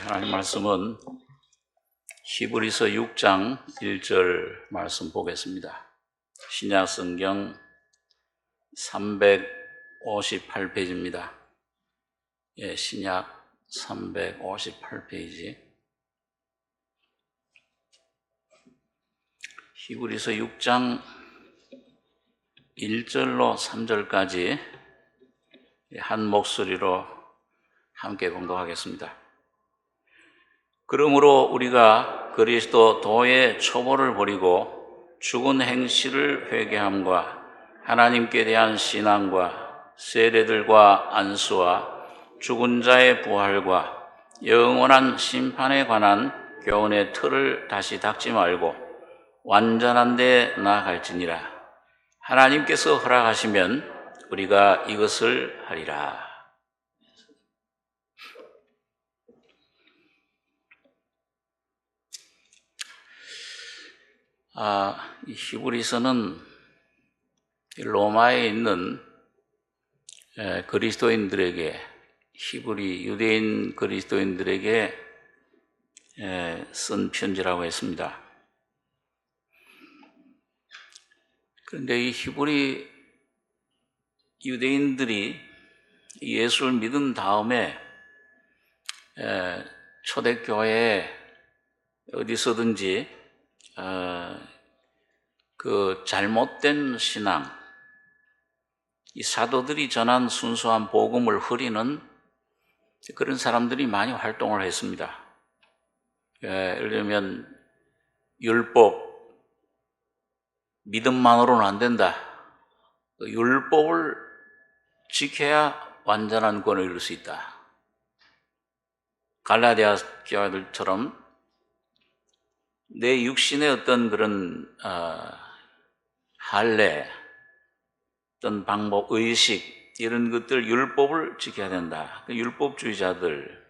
하나님 말씀은 히브리서 6장 1절 말씀 보겠습니다. 신약 성경 358페이지입니다. 신약 358페이지. 히브리서 6장 1절로 3절까지 한 목소리로 함께 공독하겠습니다. 그러므로 우리가 그리스도 도의 초보를 버리고 죽은 행실을 회개함과 하나님께 대한 신앙과 세례들과 안수와 죽은 자의 부활과 영원한 심판에 관한 교훈의 틀을 다시 닦지 말고 완전한 데 나아갈지니라. 하나님께서 허락하시면 우리가 이것을 하리라. 이 히브리서는 로마에 있는 그리스도인들에게, 히브리 유대인 그리스도인들에게 쓴 편지라고 했습니다. 그런데 이 히브리 유대인들이 예수를 믿은 다음에 초대교회에 어디서든지 그 잘못된 신앙, 이 사도들이 전한 순수한 복음을 흐리는 그런 사람들이 많이 활동을 했습니다. 예를 들면 율법, 믿음만으로는 안 된다. 율법을 지켜야 완전한 구원을 이룰 수 있다. 갈라디아 교회들처럼 내 육신의 어떤 그런 할례, 어떤 방법, 의식 이런 것들 율법을 지켜야 된다. 율법주의자들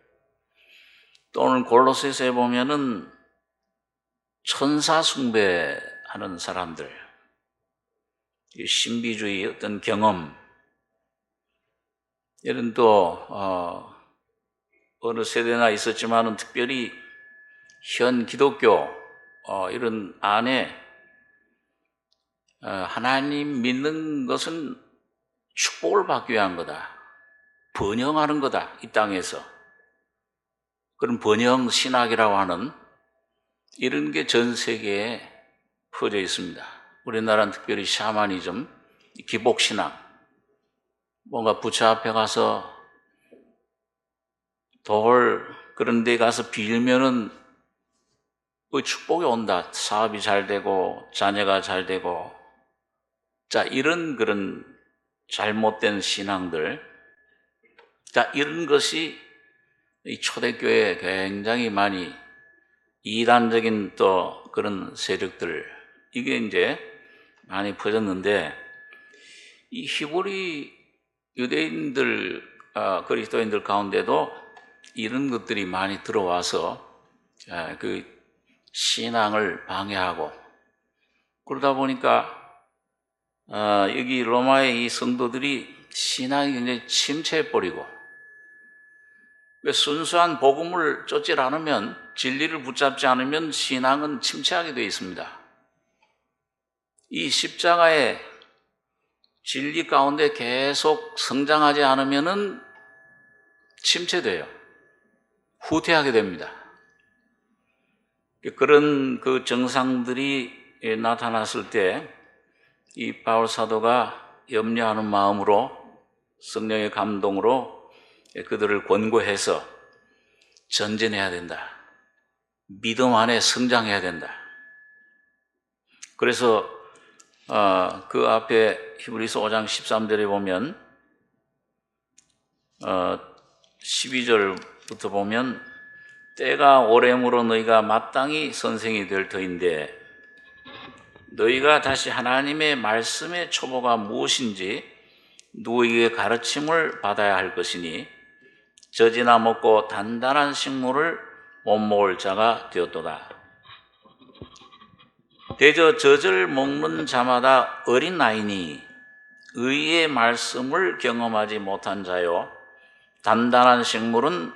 또는 골로새서에 보면은 천사 숭배하는 사람들, 신비주의 어떤 경험 이런 또 어느 세대나 있었지만은 특별히 현 기독교 이런 안에 하나님 믿는 것은 축복을 받기 위한 거다. 번영하는 거다. 이 땅에서. 그런 번영 신학이라고 하는 이런 게 전 세계에 퍼져 있습니다. 우리나라는 특별히 샤머니즘, 기복신앙. 뭔가 부처 앞에 가서 돌 그런 데 가서 빌면은 축복이 온다. 사업이 잘 되고 자녀가 잘 되고. 자, 이런 그런 잘못된 신앙들. 자, 이런 것이 이 초대교회에 굉장히 많이 이단적인 또 그런 세력들, 이게 이제 많이 퍼졌는데, 이 히브리 유대인들, 그리스도인들 가운데도 이런 것들이 많이 들어와서 그 신앙을 방해하고, 그러다 보니까 여기 로마의 이 성도들이 신앙이 굉장히 침체해버리고, 왜 순수한 복음을 쫓지 않으면, 진리를 붙잡지 않으면 신앙은 침체하게 되어 있습니다. 이 십자가의 진리 가운데 계속 성장하지 않으면은 침체돼요. 후퇴하게 됩니다. 그런 그 정상들이 나타났을 때 이 바울 사도가 염려하는 마음으로 성령의 감동으로 그들을 권고해서 전진해야 된다. 믿음 안에 성장해야 된다. 그래서 그 앞에 히브리서 5장 13절에 보면 12절부터 보면 때가 오래므로 너희가 마땅히 선생이 될 터인데 너희가 다시 하나님의 말씀의 초보가 무엇인지 누구에게 가르침을 받아야 할 것이니 젖이나 먹고 단단한 식물을 못 먹을 자가 되었도다. 대저 젖을 먹는 자마다 어린 나이니 의의 말씀을 경험하지 못한 자요 단단한 식물은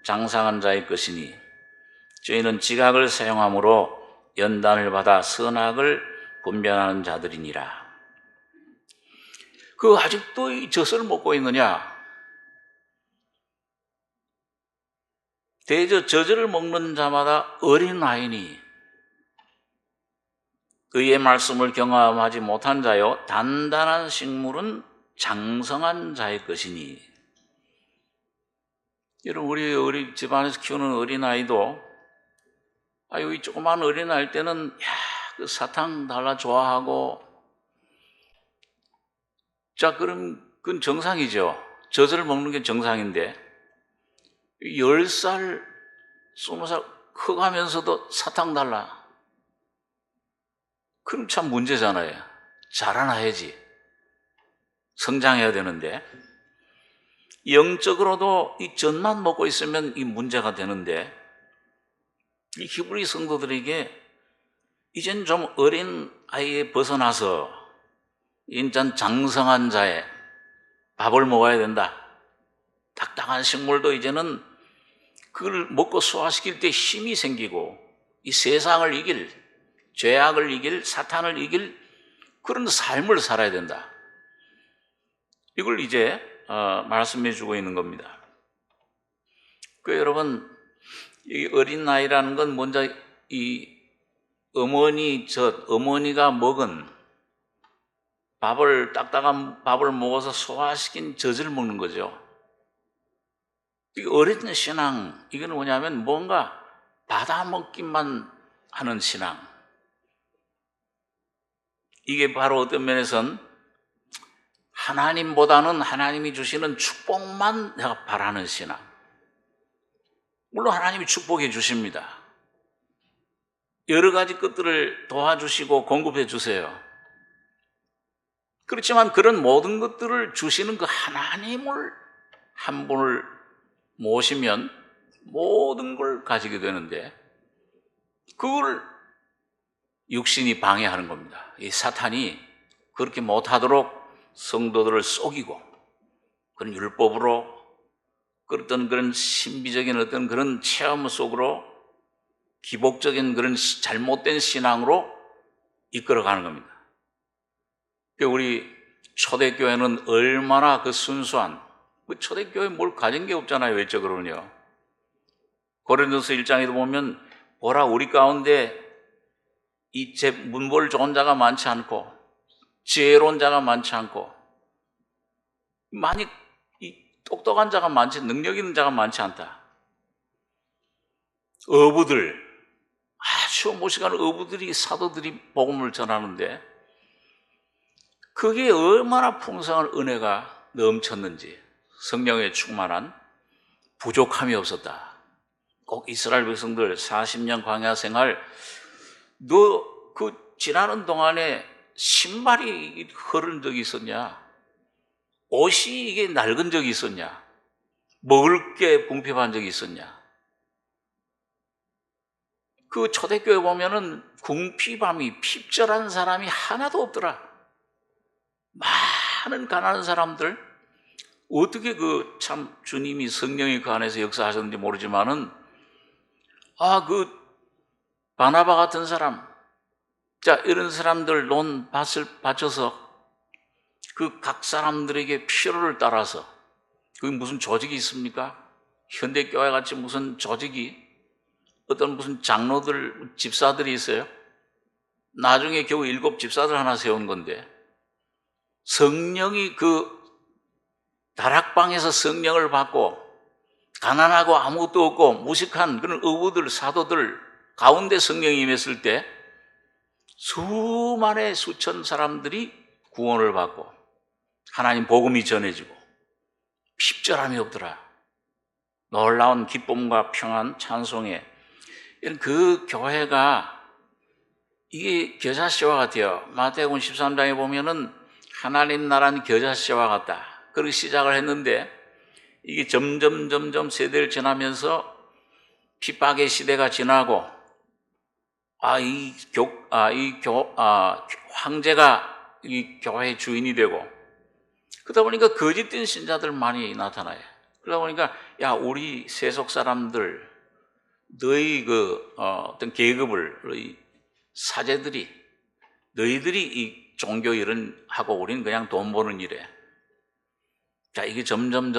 장상한 자의 것이니 저희는 지각을 사용함으로 연단을 받아 선악을 분별하는 자들이니라. 그 아직도 이 젖을 먹고 있느냐? 대저 젖을 먹는 자마다 어린아이니 의의 말씀을 경험하지 못한 자요 단단한 식물은 장성한 자의 것이니. 여러분, 우리 집안에서 키우는 어린아이도 이 조그만 어린아이 때는 그 사탕 달라 좋아하고, 자, 그럼 그건 정상이죠. 젖을 먹는 게 정상인데 10살, 20살 커가면서도 사탕 달라. 그럼 참 문제잖아요. 자라나야지. 성장해야 되는데 영적으로도 이 젖만 먹고 있으면 이 문제가 되는데, 이 히브리 성도들에게 이젠 좀 어린 아이에 벗어나서 인전 장성한 자의 밥을 먹어야 된다. 딱딱한 식물도 이제는 그걸 먹고 소화시킬 때 힘이 생기고 이 세상을 이길, 죄악을 이길, 사탄을 이길 그런 삶을 살아야 된다. 이걸 이제 말씀해 주고 있는 겁니다. 여러분, 이 어린 나이라는 건 먼저 이 어머니가 먹은 딱딱한 밥을 먹어서 소화시킨 젖을 먹는 거죠. 이 어린 신앙, 이건 뭐냐면 뭔가 받아먹기만 하는 신앙. 이게 바로 어떤 면에선 하나님보다는 하나님이 주시는 축복만 내가 바라는 신앙. 물론 하나님이 축복해 주십니다. 여러 가지 것들을 도와주시고 공급해 주세요. 그렇지만 그런 모든 것들을 주시는 그 하나님을 한 분을 모시면 모든 걸 가지게 되는데, 그걸 육신이 방해하는 겁니다. 이 사탄이 그렇게 못하도록 성도들을 속이고, 그런 율법으로, 그런 신비적인 어떤 그런 체험 속으로 기복적인 그런 잘못된 신앙으로 이끌어가는 겁니다. 우리 초대교회는 얼마나 그 순수한, 초대교회 뭘 가진 게 없잖아요. 외적으로는요. 고린도서 1장에도 보면 보라, 우리 가운데 이 문벌 좋은 자가 많지 않고 지혜로운 자가 많지 않고 많이 이 똑똑한 자가 많지, 능력 있는 자가 많지 않다. 어부들, 아주 무식한 어부들이, 사도들이 복음을 전하는데 그게 얼마나 풍성한 은혜가 넘쳤는지, 성령에 충만한 부족함이 없었다. 꼭 이스라엘 백성들 40년 광야 생활, 너 그 지나는 동안에 신발이 흐른 적이 있었냐? 옷이 이게 낡은 적이 있었냐? 먹을 게 궁핍한 적이 있었냐? 그 초대교회 보면은 궁핍함이, 핍절한 사람이 하나도 없더라. 많은 가난한 사람들, 어떻게 참 주님이 성령이 그 안에서 역사하셨는지 모르지만은, 바나바 같은 사람, 자, 이런 사람들 밭을 바쳐서 그 각 사람들에게 필요를 따라서, 그게 무슨 조직이 있습니까? 현대교회 같이 무슨 조직이, 어떤 무슨 장로들, 집사들이 있어요? 나중에 겨우 7 집사들 하나 세운 건데, 성령이 다락방에서 성령을 받고 가난하고 아무것도 없고 무식한 그런 어부들, 사도들 가운데 성령이 임했을 때 수만의 수천 사람들이 구원을 받고 하나님 복음이 전해지고 핍절함이 없더라. 놀라운 기쁨과 평안, 찬송에, 이런 그 교회가 이게 겨자씨와 같아요. 마태복음 13장에 보면은 하나님 나라는 겨자씨와 같다. 그렇게 시작을 했는데 이게 점점 세대를 지나면서 핍박의 시대가 지나고 황제가 이 교회의 주인이 되고, 그러다 보니까 거짓된 신자들 많이 나타나요. 그러다 보니까 야, 우리 세속 사람들, 너희 어떤 계급을, 너희 사제들이, 너희들이 이 종교 일은 하고 우리는 그냥 돈 버는 일에. 자, 이게 점점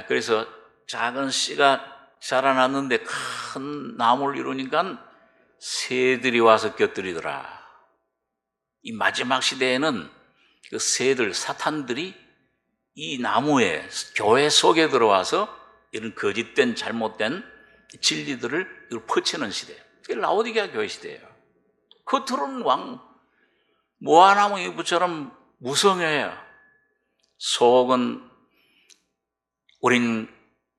그래서 작은 씨가 자라났는데 큰 나무를 이루니까 새들이 와서 곁들이더라. 이 마지막 시대에는 그 새들, 사탄들이 이 나무에, 교회 속에 들어와서 이런 거짓된 잘못된 진리들을 퍼치는 시대예요. 그게 라오디게아 교회 시대예요. 겉으로는 모아나무 잎처럼 무성해요. 속은 우린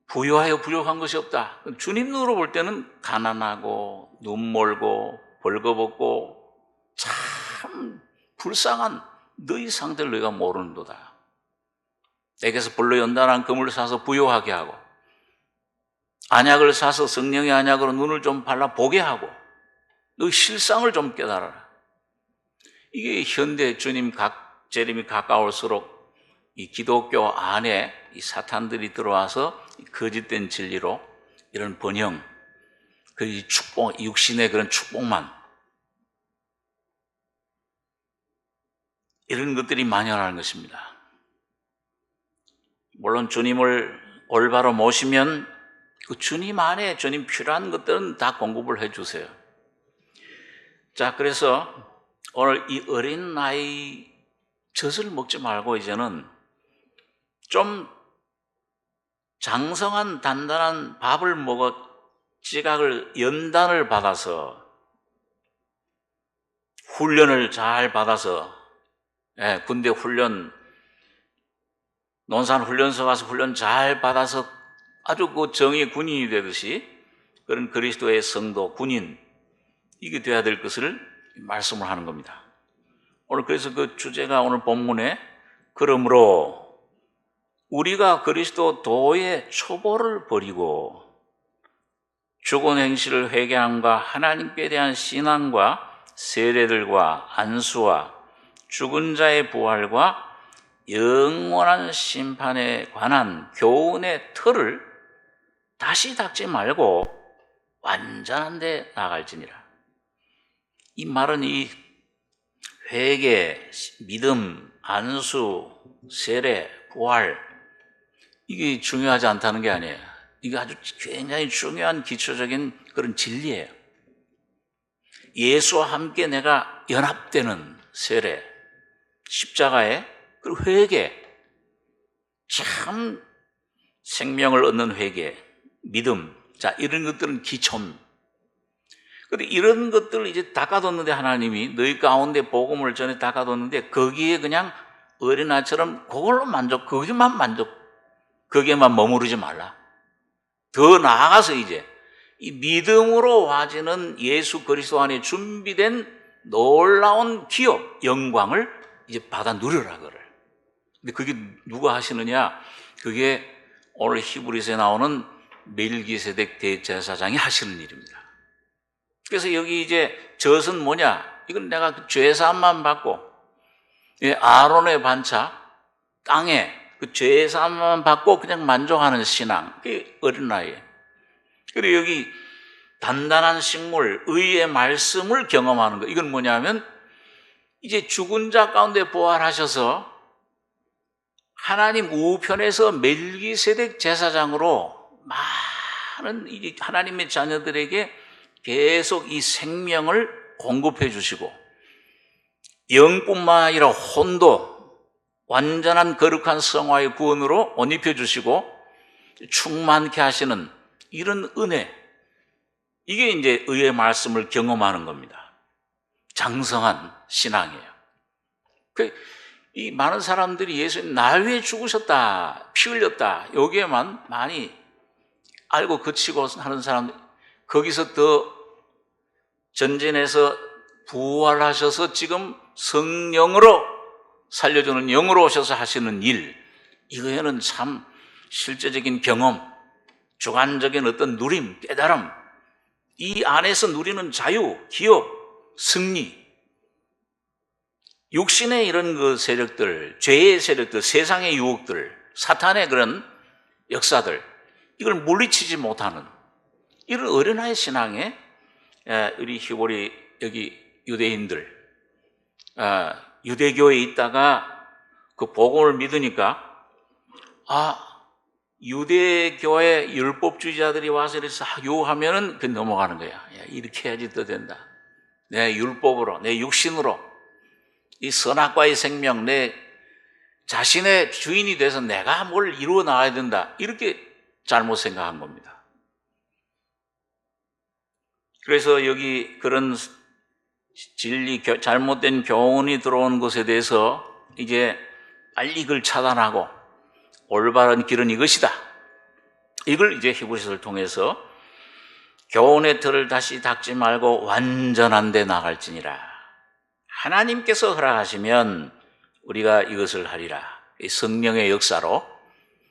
부유하여 부족한 것이 없다. 주님 눈으로 볼 때는 가난하고 눈멀고 벌거벗고 참 불쌍한 너희 상태를 너희가 모르는도다. 내게서 벌로 연단한 금을 사서 부유하게 하고 안약을 사서 성령의 안약으로 눈을 좀 발라 보게 하고 너희 실상을 좀 깨달아라. 이게 현대 주님 재림이 가까울수록 이 기독교 안에 이 사탄들이 들어와서 거짓된 진리로 이런 번영, 그 축복, 육신의 그런 축복만, 이런 것들이 만연하는 것입니다. 물론 주님을 올바로 모시면 그 주님 안에 주님 필요한 것들은 다 공급을 해주세요. 자, 그래서 오늘 이 어린 나이 젖을 먹지 말고 이제는 좀 장성한 단단한 밥을 먹어 지각을 연단을 받아서 훈련을 잘 받아서 군대 훈련 논산 훈련소 가서 훈련 잘 받아서 아주 그 정의 군인이 되듯이 그런 그리스도의 성도 군인 이게 돼야 될 것을 말씀을 하는 겁니다. 오늘 그래서 그 주제가 오늘 본문에 그러므로 우리가 그리스도 도의 초보를 버리고 죽은 행실을 회개함과 하나님께 대한 신앙과 세례들과 안수와 죽은 자의 부활과 영원한 심판에 관한 교훈의 틀을 다시 닦지 말고 완전한 데 나갈지니라. 이 말은 이 회개, 믿음, 안수, 세례, 부활 이게 중요하지 않다는 게 아니에요. 이게 아주 굉장히 중요한 기초적인 그런 진리예요. 예수와 함께 내가 연합되는 세례, 십자가에 그리고 회개, 참 생명을 얻는 회개, 믿음, 자 이런 것들은 기초입니다. 근데 이런 것들을 이제 닦아뒀는데 하나님이 너희 가운데 복음을 전에 닦아뒀는데 거기에 그냥 어린아이처럼 그걸로 거기에만 머무르지 말라. 더 나아가서 이제 이 믿음으로 와지는 예수 그리스도 안에 준비된 놀라운 기업, 영광을 이제 받아 누려라 그래. 근데 그게 누가 하시느냐? 그게 오늘 히브리서에 나오는 멜기세덱 대제사장이 하시는 일입니다. 그래서 여기 이제 젖은 뭐냐? 이건 내가 죄사함만 받고 아론의 반차 땅에 그 죄사함만 받고 그냥 만족하는 신앙. 그게 어린아이예요. 그리고 여기 단단한 식물, 의의 말씀을 경험하는 거. 이건 뭐냐면 이제 죽은 자 가운데 부활하셔서 하나님 우편에서 멜기세덱 제사장으로 많은 이제 하나님의 자녀들에게 계속 이 생명을 공급해 주시고 영뿐만 아니라 혼도 완전한 거룩한 성화의 구원으로 옷 입혀 주시고 충만케 하시는 이런 은혜, 이게 이제 의의 말씀을 경험하는 겁니다. 장성한 신앙이에요. 이 많은 사람들이 예수님 날 위해 죽으셨다, 피 흘렸다 여기에만 많이 알고 그치고 하는 사람들, 거기서 더 전진해서 부활하셔서 지금 성령으로 살려주는 영으로 오셔서 하시는 일, 이거에는 참 실제적인 경험, 주관적인 어떤 누림, 깨달음, 이 안에서 누리는 자유, 기업, 승리, 육신의 이런 그 세력들, 죄의 세력들, 세상의 유혹들, 사탄의 그런 역사들, 이걸 물리치지 못하는 이런 어린아이 신앙에 우리 히브리 여기 유대인들, 유대교에 있다가 그 복음을 믿으니까 유대교의 율법주의자들이 와서 이래서 요하면은 그 넘어가는 거야. 야, 이렇게 해야지 더 된다. 내 율법으로, 내 육신으로, 이 선악과의 생명, 내 자신의 주인이 돼서 내가 뭘 이루어 나가야 된다. 이렇게 잘못 생각한 겁니다. 그래서 여기 그런 진리, 잘못된 교훈이 들어온 것에 대해서 이제 빨리 이걸 차단하고 올바른 길은 이것이다. 이걸 이제 히브리서를 통해서 교훈의 틀을 다시 닦지 말고 완전한 데 나갈지니라. 하나님께서 허락하시면 우리가 이것을 하리라. 이 성령의 역사로,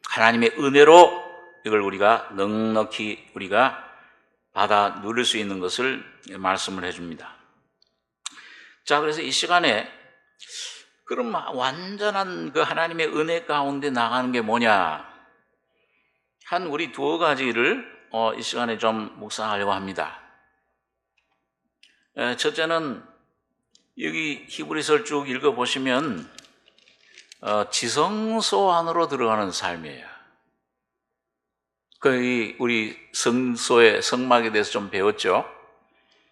하나님의 은혜로 이걸 우리가 넉넉히 우리가 받아 누릴 수 있는 것을 말씀을 해줍니다. 자, 그래서 이 시간에 그럼 완전한 그 하나님의 은혜 가운데 나가는 게 뭐냐? 한 우리 두어 가지를 이 시간에 좀 묵상하려고 합니다. 첫째는 여기 히브리서를 쭉 읽어보시면 지성소 안으로 들어가는 삶이에요. 우리 성소의 성막에 대해서 좀 배웠죠.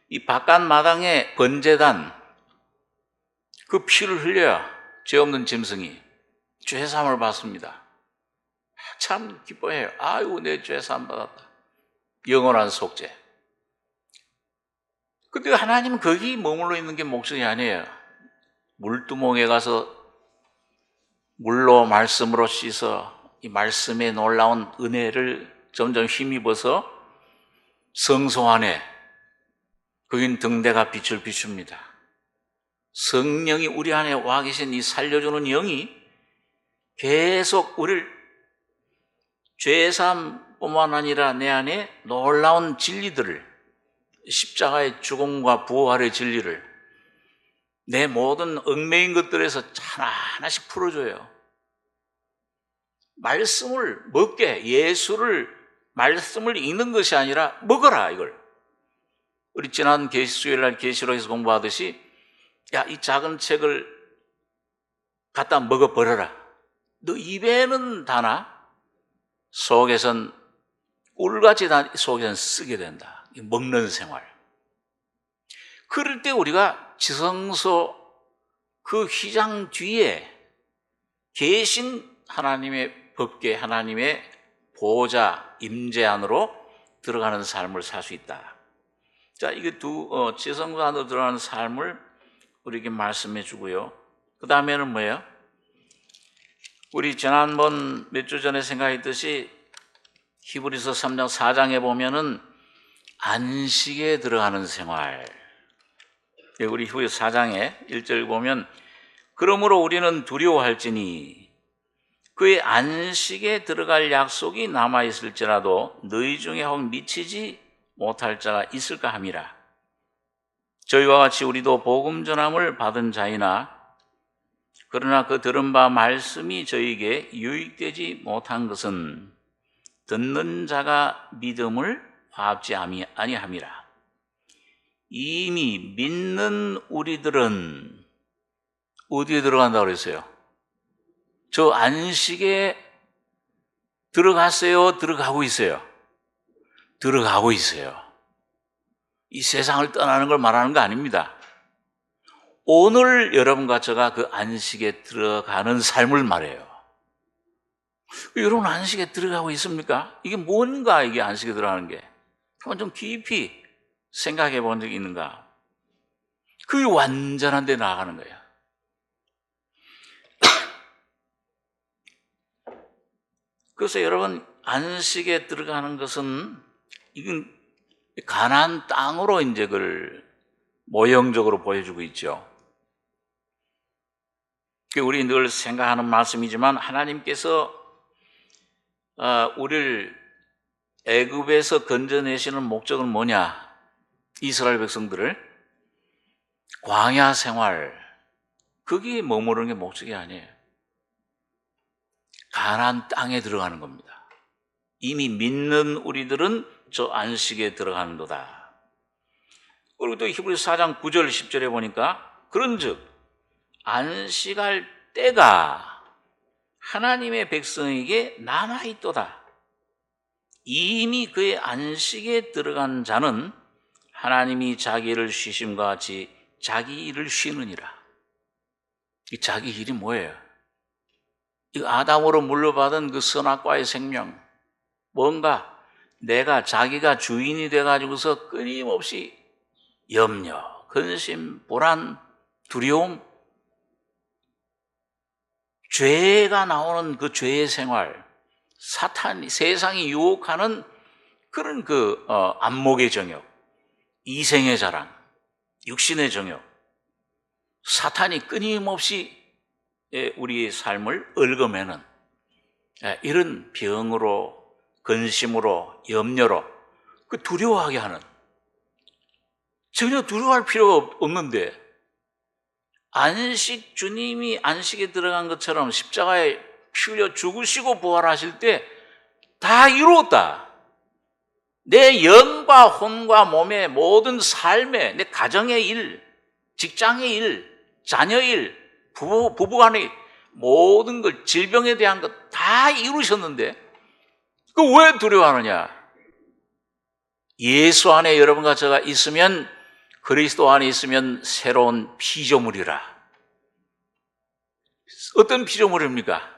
이 바깥 마당에 번제단, 그 피를 흘려야 죄 없는 짐승이 죄사함을 받습니다. 참 기뻐해요. 아이고, 내 죄사함 받았다. 영원한 속죄. 근데 하나님은 거기 머물러 있는 게 목적이 아니에요. 물두멍에 가서 물로 말씀으로 씻어 이 말씀의 놀라운 은혜를 점점 힘입어서 성소 안에 거긴 등대가 빛을 비춥니다. 성령이 우리 안에 와 계신 이 살려주는 영이 계속 우리를 죄사함뿐만 아니라 내 안에 놀라운 진리들을, 십자가의 죽음과 부활의 진리를, 내 모든 얽매인 것들에서 하나하나씩 풀어줘요. 말씀을 먹게, 말씀을 읽는 것이 아니라 먹어라, 이걸. 우리 지난 수요일날 계시록에서 공부하듯이, 야, 이 작은 책을 갖다 먹어버려라. 너 입에는 다나 속에선 꿀같이 속에선 쓰게 된다. 먹는 생활. 그럴 때 우리가 지성소 그 휘장 뒤에 계신 하나님의 법궤, 하나님의 보호자, 임재 안으로 들어가는 삶을 살 수 있다. 자, 이게 지성소 안으로 들어가는 삶을 우리에게 말씀해 주고요. 그 다음에는 뭐예요? 우리 지난번 몇 주 전에 생각했듯이 히브리서 3장 4장에 보면은 안식에 들어가는 생활. 우리 히브리서 4장에 1절 보면 그러므로 우리는 두려워할지니 그의 안식에 들어갈 약속이 남아있을지라도 너희 중에 혹 미치지 못할 자가 있을까 함이라. 저희와 같이 우리도 복음 전함을 받은 자이나 그러나 그 들은 바 말씀이 저희에게 유익되지 못한 것은 듣는 자가 믿음을 화합지 아니함이라. 이미 믿는 우리들은 어디에 들어간다고 그랬어요? 저 안식에 들어갔어요? 들어가고 있어요? 들어가고 있어요. 이 세상을 떠나는 걸 말하는 거 아닙니다. 오늘 여러분과 제가 그 안식에 들어가는 삶을 말해요. 여러분 안식에 들어가고 있습니까? 이게 뭔가, 이게 안식에 들어가는 게. 한번 좀 깊이 생각해 본 적이 있는가? 그게 완전한 데 나아가는 거예요. 그래서 여러분 안식에 들어가는 것은 이건 가나안 땅으로 이제 그걸 모형적으로 보여주고 있죠. 우리 늘 생각하는 말씀이지만 하나님께서 우리를 애굽에서 건져내시는 목적은 뭐냐? 이스라엘 백성들을 광야 생활, 거기에 머무르는 게 목적이 아니에요. 가나안 땅에 들어가는 겁니다. 이미 믿는 우리들은 저 안식에 들어가는도다. 그리고 또 히브리서 4장 9절 10절에 보니까 그런즉 안식할 때가 하나님의 백성에게 남아있도다. 이미 그의 안식에 들어간 자는 하나님이 자기를 쉬심과 같이 자기 일을 쉬느니라. 이 자기 일이 뭐예요? 이 아담으로 물려받은 그 선악과의 생명, 뭔가 내가 자기가 주인이 돼가지고서 끊임없이 염려, 근심, 불안, 두려움, 죄가 나오는 그 죄의 생활, 사탄이, 세상이 유혹하는 그런 안목의 정욕, 이생의 자랑, 육신의 정욕, 사탄이 끊임없이 우리의 삶을 얽어매는 이런 병으로, 근심으로, 염려로 두려워하게 하는, 전혀 두려워할 필요가 없는데 안식, 주님이 안식에 들어간 것처럼 십자가에 피 흘려 죽으시고 부활하실 때 다 이루었다. 내 영과 혼과 몸의 모든 삶의, 내 가정의 일, 직장의 일, 자녀의 일, 부부간의 모든 걸, 질병에 대한 것 다 이루셨는데 그 왜 두려워하느냐? 예수 안에 여러분과 제가 있으면, 그리스도 안에 있으면 새로운 피조물이라. 어떤 피조물입니까?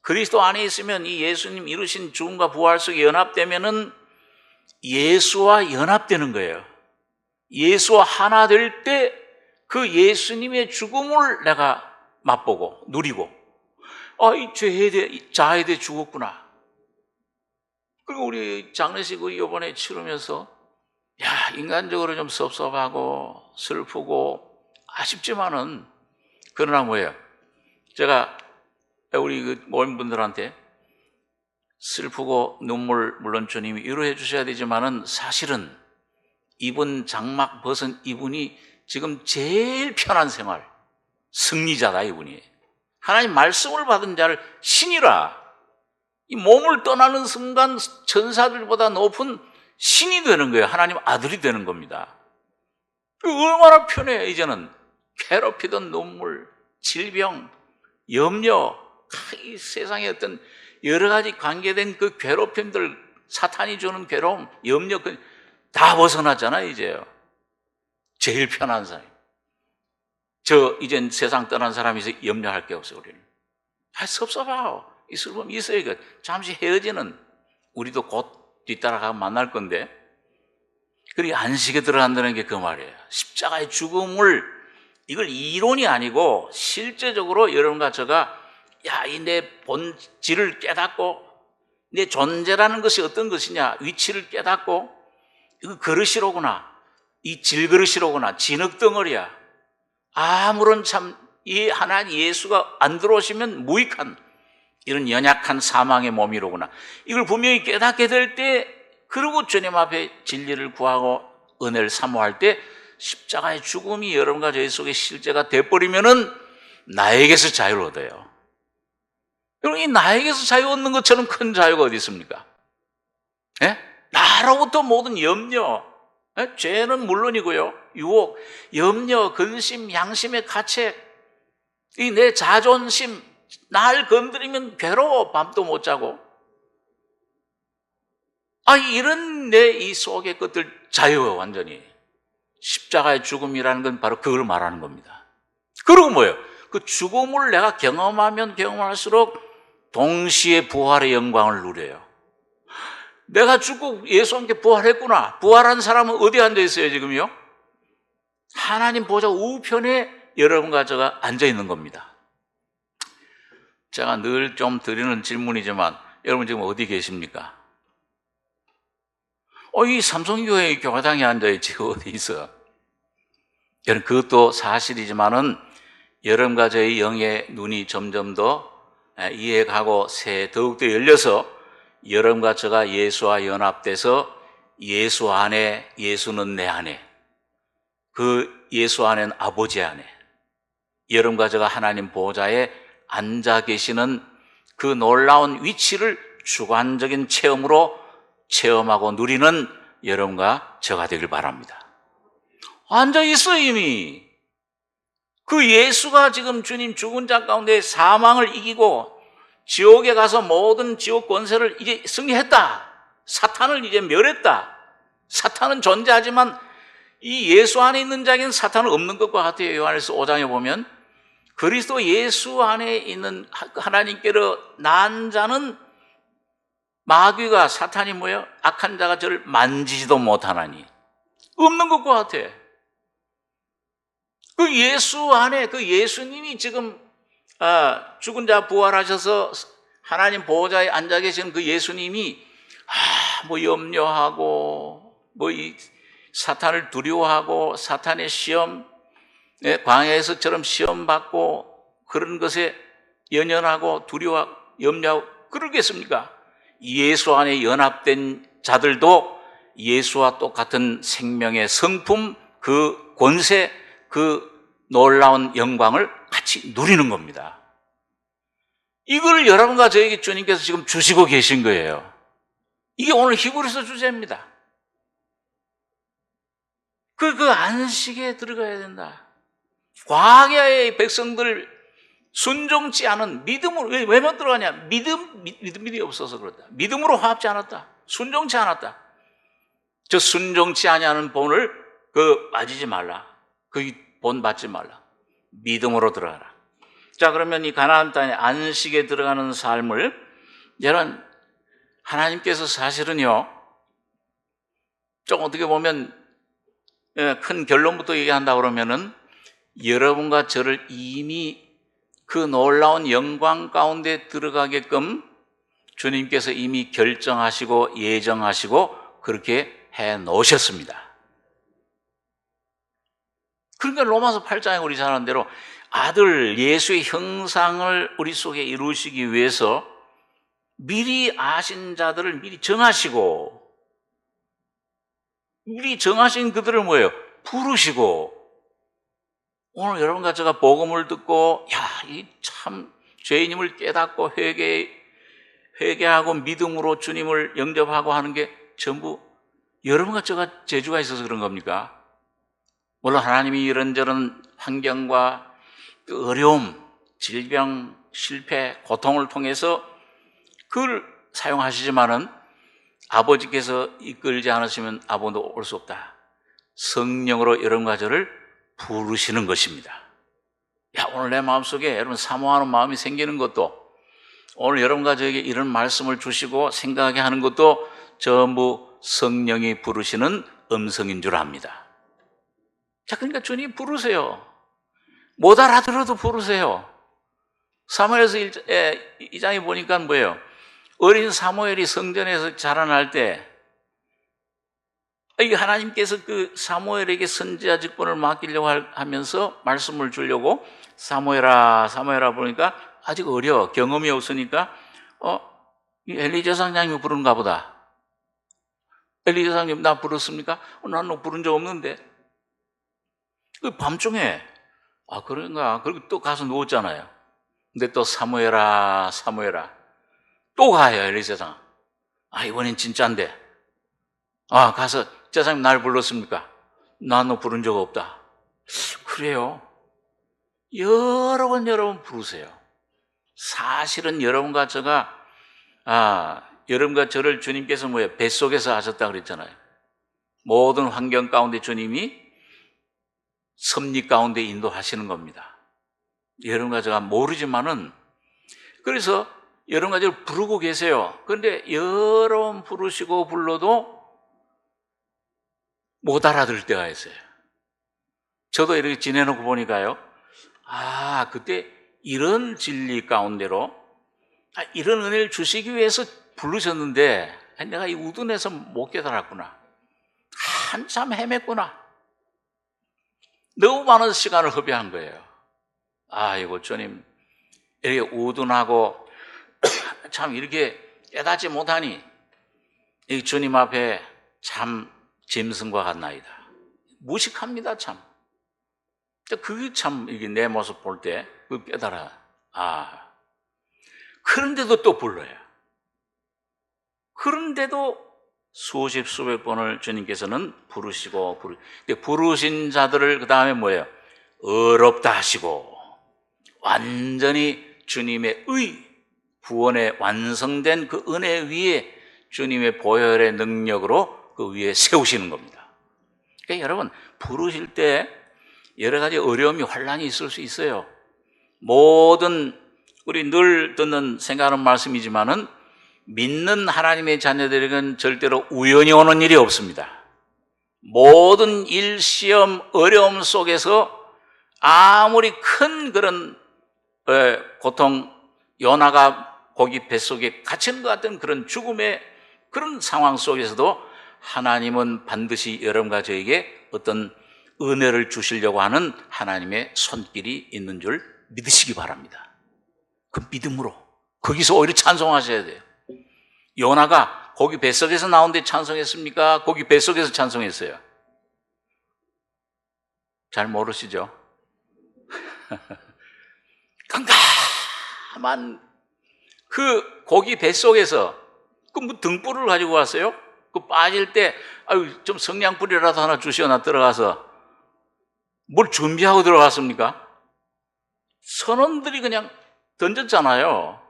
그리스도 안에 있으면 이 예수님 이루신 죽음과 부활 속에 연합되면은 예수와 연합되는 거예요. 예수와 하나 될 때 그 예수님의 죽음을 내가 맛보고 누리고, 이 죄에 대해, 자아에 대해 죽었구나. 그리고 우리 장례식 이번에 치르면서 인간적으로 좀 섭섭하고 슬프고 아쉽지만은, 그러나 뭐예요? 제가 우리 모인 분들한테 슬프고 눈물 물론 주님이 위로해 주셔야 되지만은 사실은 이분 장막 벗은 이분이 지금 제일 편한 생활, 승리자다 이분이. 하나님 말씀을 받은 자를 신이라. 이 몸을 떠나는 순간 천사들보다 높은 신이 되는 거예요. 하나님 아들이 되는 겁니다. 얼마나 편해. 이제는 괴롭히던 눈물, 질병, 염려, 이 세상에 어떤 여러 가지 관계된 그 괴롭힘들, 사탄이 주는 괴로움, 염려, 다 벗어났잖아요, 이제요. 제일 편한 사람. 이젠 세상 떠난 사람이 염려할 게 없어요, 우리는. 섭섭하고, 이 슬픔 있어요. 잠시 헤어지는, 우리도 곧 뒤따라가 만날 건데, 그리고 안식에 들어간다는 게 그 말이에요. 십자가의 죽음을, 이걸 이론이 아니고 실제적으로 여러분과 제가 이 내 본질을 깨닫고 내 존재라는 것이 어떤 것이냐, 위치를 깨닫고, 이거 그릇이로구나, 이 질그릇이로구나, 진흙덩어리야, 아무런 이 하나님 예수가 안 들어오시면 무익한 이런 연약한 사망의 몸이로구나, 이걸 분명히 깨닫게 될 때, 그리고 주님 앞에 진리를 구하고 은혜를 사모할 때 십자가의 죽음이 여러분과 저희 속에 실제가 돼버리면은 나에게서 자유를 얻어요. 여러분, 이 나에게서 자유 얻는 것처럼 큰 자유가 어디 있습니까? 나로부터 모든 염려, 죄는 물론이고요, 유혹, 염려, 근심, 양심의 가책, 이 내 자존심, 날 건드리면 괴로워, 밤도 못 자고, 이런 내 이 속의 것들 자유예요, 완전히. 십자가의 죽음이라는 건 바로 그걸 말하는 겁니다. 그리고 뭐예요? 그 죽음을 내가 경험하면 경험할수록 동시에 부활의 영광을 누려요. 내가 죽고 예수와 함께 부활했구나. 부활한 사람은 어디 앉아 있어요, 지금요? 하나님 보좌 우편에 여러분과 제가 앉아 있는 겁니다. 제가 늘 좀 드리는 질문이지만, 여러분 지금 어디 계십니까? 이 삼성교회 교회당에 앉아있지, 어디 있어? 여러분, 그것도 사실이지만은, 여러분과 저의 영의 눈이 점점 더 이해가고 더욱더 열려서, 여러분과 제가 예수와 연합돼서 예수 안에, 예수는 내 안에, 그 예수 안에는 아버지 안에, 여러분과 제가 하나님 보좌에 앉아 계시는 그 놀라운 위치를 주관적인 체험으로 체험하고 누리는 여러분과 저가 되길 바랍니다. 앉아있어 이미. 그 예수가 지금 주님 죽은 자 가운데 사망을 이기고 지옥에 가서 모든 지옥 권세를 이제 승리했다. 사탄을 이제 멸했다. 사탄은 존재하지만 이 예수 안에 있는 자에게는 사탄은 없는 것과 같아요. 요한일서 5장에 보면 그리스도 예수 안에 있는 하나님께로 난 자는 마귀가 사탄이 뭐예요? 악한 자가 저를 만지지도 못하나니 없는 것과 같아. 그 예수 안에 그 예수님이 지금 죽은 자 부활하셔서 하나님 보호자에 앉아 계신 그 예수님이 뭐 염려하고 뭐 이 사탄을 두려워하고 사탄의 시험, 광야에서처럼 시험 받고 그런 것에 연연하고 두려워 염려하고 그러겠습니까? 예수 안에 연합된 자들도 예수와 똑같은 생명의 성품, 그 권세, 그 놀라운 영광을 같이 누리는 겁니다. 이걸 여러분과 저에게 주님께서 지금 주시고 계신 거예요. 이게 오늘 히브리서 주제입니다. 그 안식에 들어가야 된다. 광야의 백성들 순종치 않은 믿음으로, 왜 못 들어가냐? 믿음이 없어서 그렇다. 믿음으로 화합지 않았다. 순종치 않았다. 저 순종치 아니하는 본을 맞이지 말라. 그 본 받지 말라. 믿음으로 들어가라. 자, 그러면 이 가나안 땅에 안식에 들어가는 삶을 여러분 하나님께서 사실은요 좀 어떻게 보면 큰 결론부터 얘기한다 그러면은 여러분과 저를 이미 그 놀라운 영광 가운데 들어가게끔 주님께서 이미 결정하시고 예정하시고 그렇게 해 놓으셨습니다. 그러니까 로마서 8장에 우리 잘 아는 대로 아들 예수의 형상을 우리 속에 이루시기 위해서 미리 아신 자들을 미리 정하시고 미리 정하신 그들을 뭐예요? 부르시고 오늘 여러분과 제가 복음을 듣고 이 참 죄인임을 깨닫고 회개하고 믿음으로 주님을 영접하고 하는 게 전부 여러분과 제가 재주가 있어서 그런 겁니까? 물론 하나님이 이런저런 환경과 그 어려움, 질병, 실패, 고통을 통해서 그걸 사용하시지만은 아버지께서 이끌지 않으시면 아버도 올 수 없다. 성령으로 여러분과 저를 부르시는 것입니다. 오늘 내 마음속에 여러분 사모하는 마음이 생기는 것도 오늘 여러분과 저에게 이런 말씀을 주시고 생각하게 하는 것도 전부 성령이 부르시는 음성인 줄 압니다. 자, 그러니까 주님 부르세요. 못 알아들어도 부르세요. 사무엘서 2장에 보니까 뭐예요? 어린 사무엘이 성전에서 자라날 때 하나님께서 그 사무엘에게 선지자 직분을 맡기려고 하면서 말씀을 주려고 사무엘아 보니까 아직 어려 경험이 없으니까 엘리제사장님이 부른가 보다. 엘리제사장님 나 부르습니까? 나는 부른 적 없는데. 밤중에 그런가 그리고 또 가서 누웠잖아요. 근데 또 사무엘아 또 가요 엘리제사장. 이번엔 진짜인데 가서 제사장님 날 불렀습니까? 나 너 부른 적 없다. 그래요? 여러 번 부르세요. 사실은 여러분과 저가 여러분과 저를 주님께서 뱃속에서 하셨다 그랬잖아요. 모든 환경 가운데 주님이 섭리 가운데 인도하시는 겁니다. 여러분과 제가 모르지만은 그래서 여러분과 저를 부르고 계세요. 그런데 여러 번 부르시고 불러도 못 알아들 때가 있어요. 저도 이렇게 지내놓고 보니까요. 그때 이런 진리 가운데로 이런 은혜를 주시기 위해서 부르셨는데 내가 이 우둔해서 못 깨달았구나. 한참 헤맸구나. 너무 많은 시간을 허비한 거예요. 이거 주님 이렇게 우둔하고 참 이렇게 깨닫지 못하니 이 주님 앞에 참 짐승과 같나이다. 무식합니다 참. 그게 참 이게 내 모습 볼 때 깨달아. 그런데도 또 불러요. 그런데도 수십 수백 번을 주님께서는 부르시고 근데 부르신 자들을 그 다음에 뭐예요? 의롭다 하시고 완전히 주님의 구원에 완성된 그 은혜 위에 주님의 보혈의 능력으로 그 위에 세우시는 겁니다. 그러니까 여러분, 부르실 때 여러 가지 어려움이 환란이 있을 수 있어요. 모든 우리 늘 듣는 생각하는 말씀이지만은 믿는 하나님의 자녀들에게는 절대로 우연히 오는 일이 없습니다. 모든 일, 시험, 어려움 속에서 아무리 큰 그런 고통, 요나가 고기 뱃속에 갇힌 것 같은 그런 죽음의 그런 상황 속에서도 하나님은 반드시 여러분과 저에게 어떤 은혜를 주시려고 하는 하나님의 손길이 있는 줄 믿으시기 바랍니다. 그 믿음으로 거기서 오히려 찬송하셔야 돼요. 요나가 고기 뱃속에서 나온데 찬송했습니까? 고기 뱃속에서 찬송했어요. 잘 모르시죠? 깜깜한 그 고기 뱃속에서 그 뭐 등불을 가지고 왔어요? 그 빠질 때 아유 좀 성냥불이라도 하나 주시오. 나 들어가서 뭘 준비하고 들어갔습니까? 선원들이 그냥 던졌잖아요.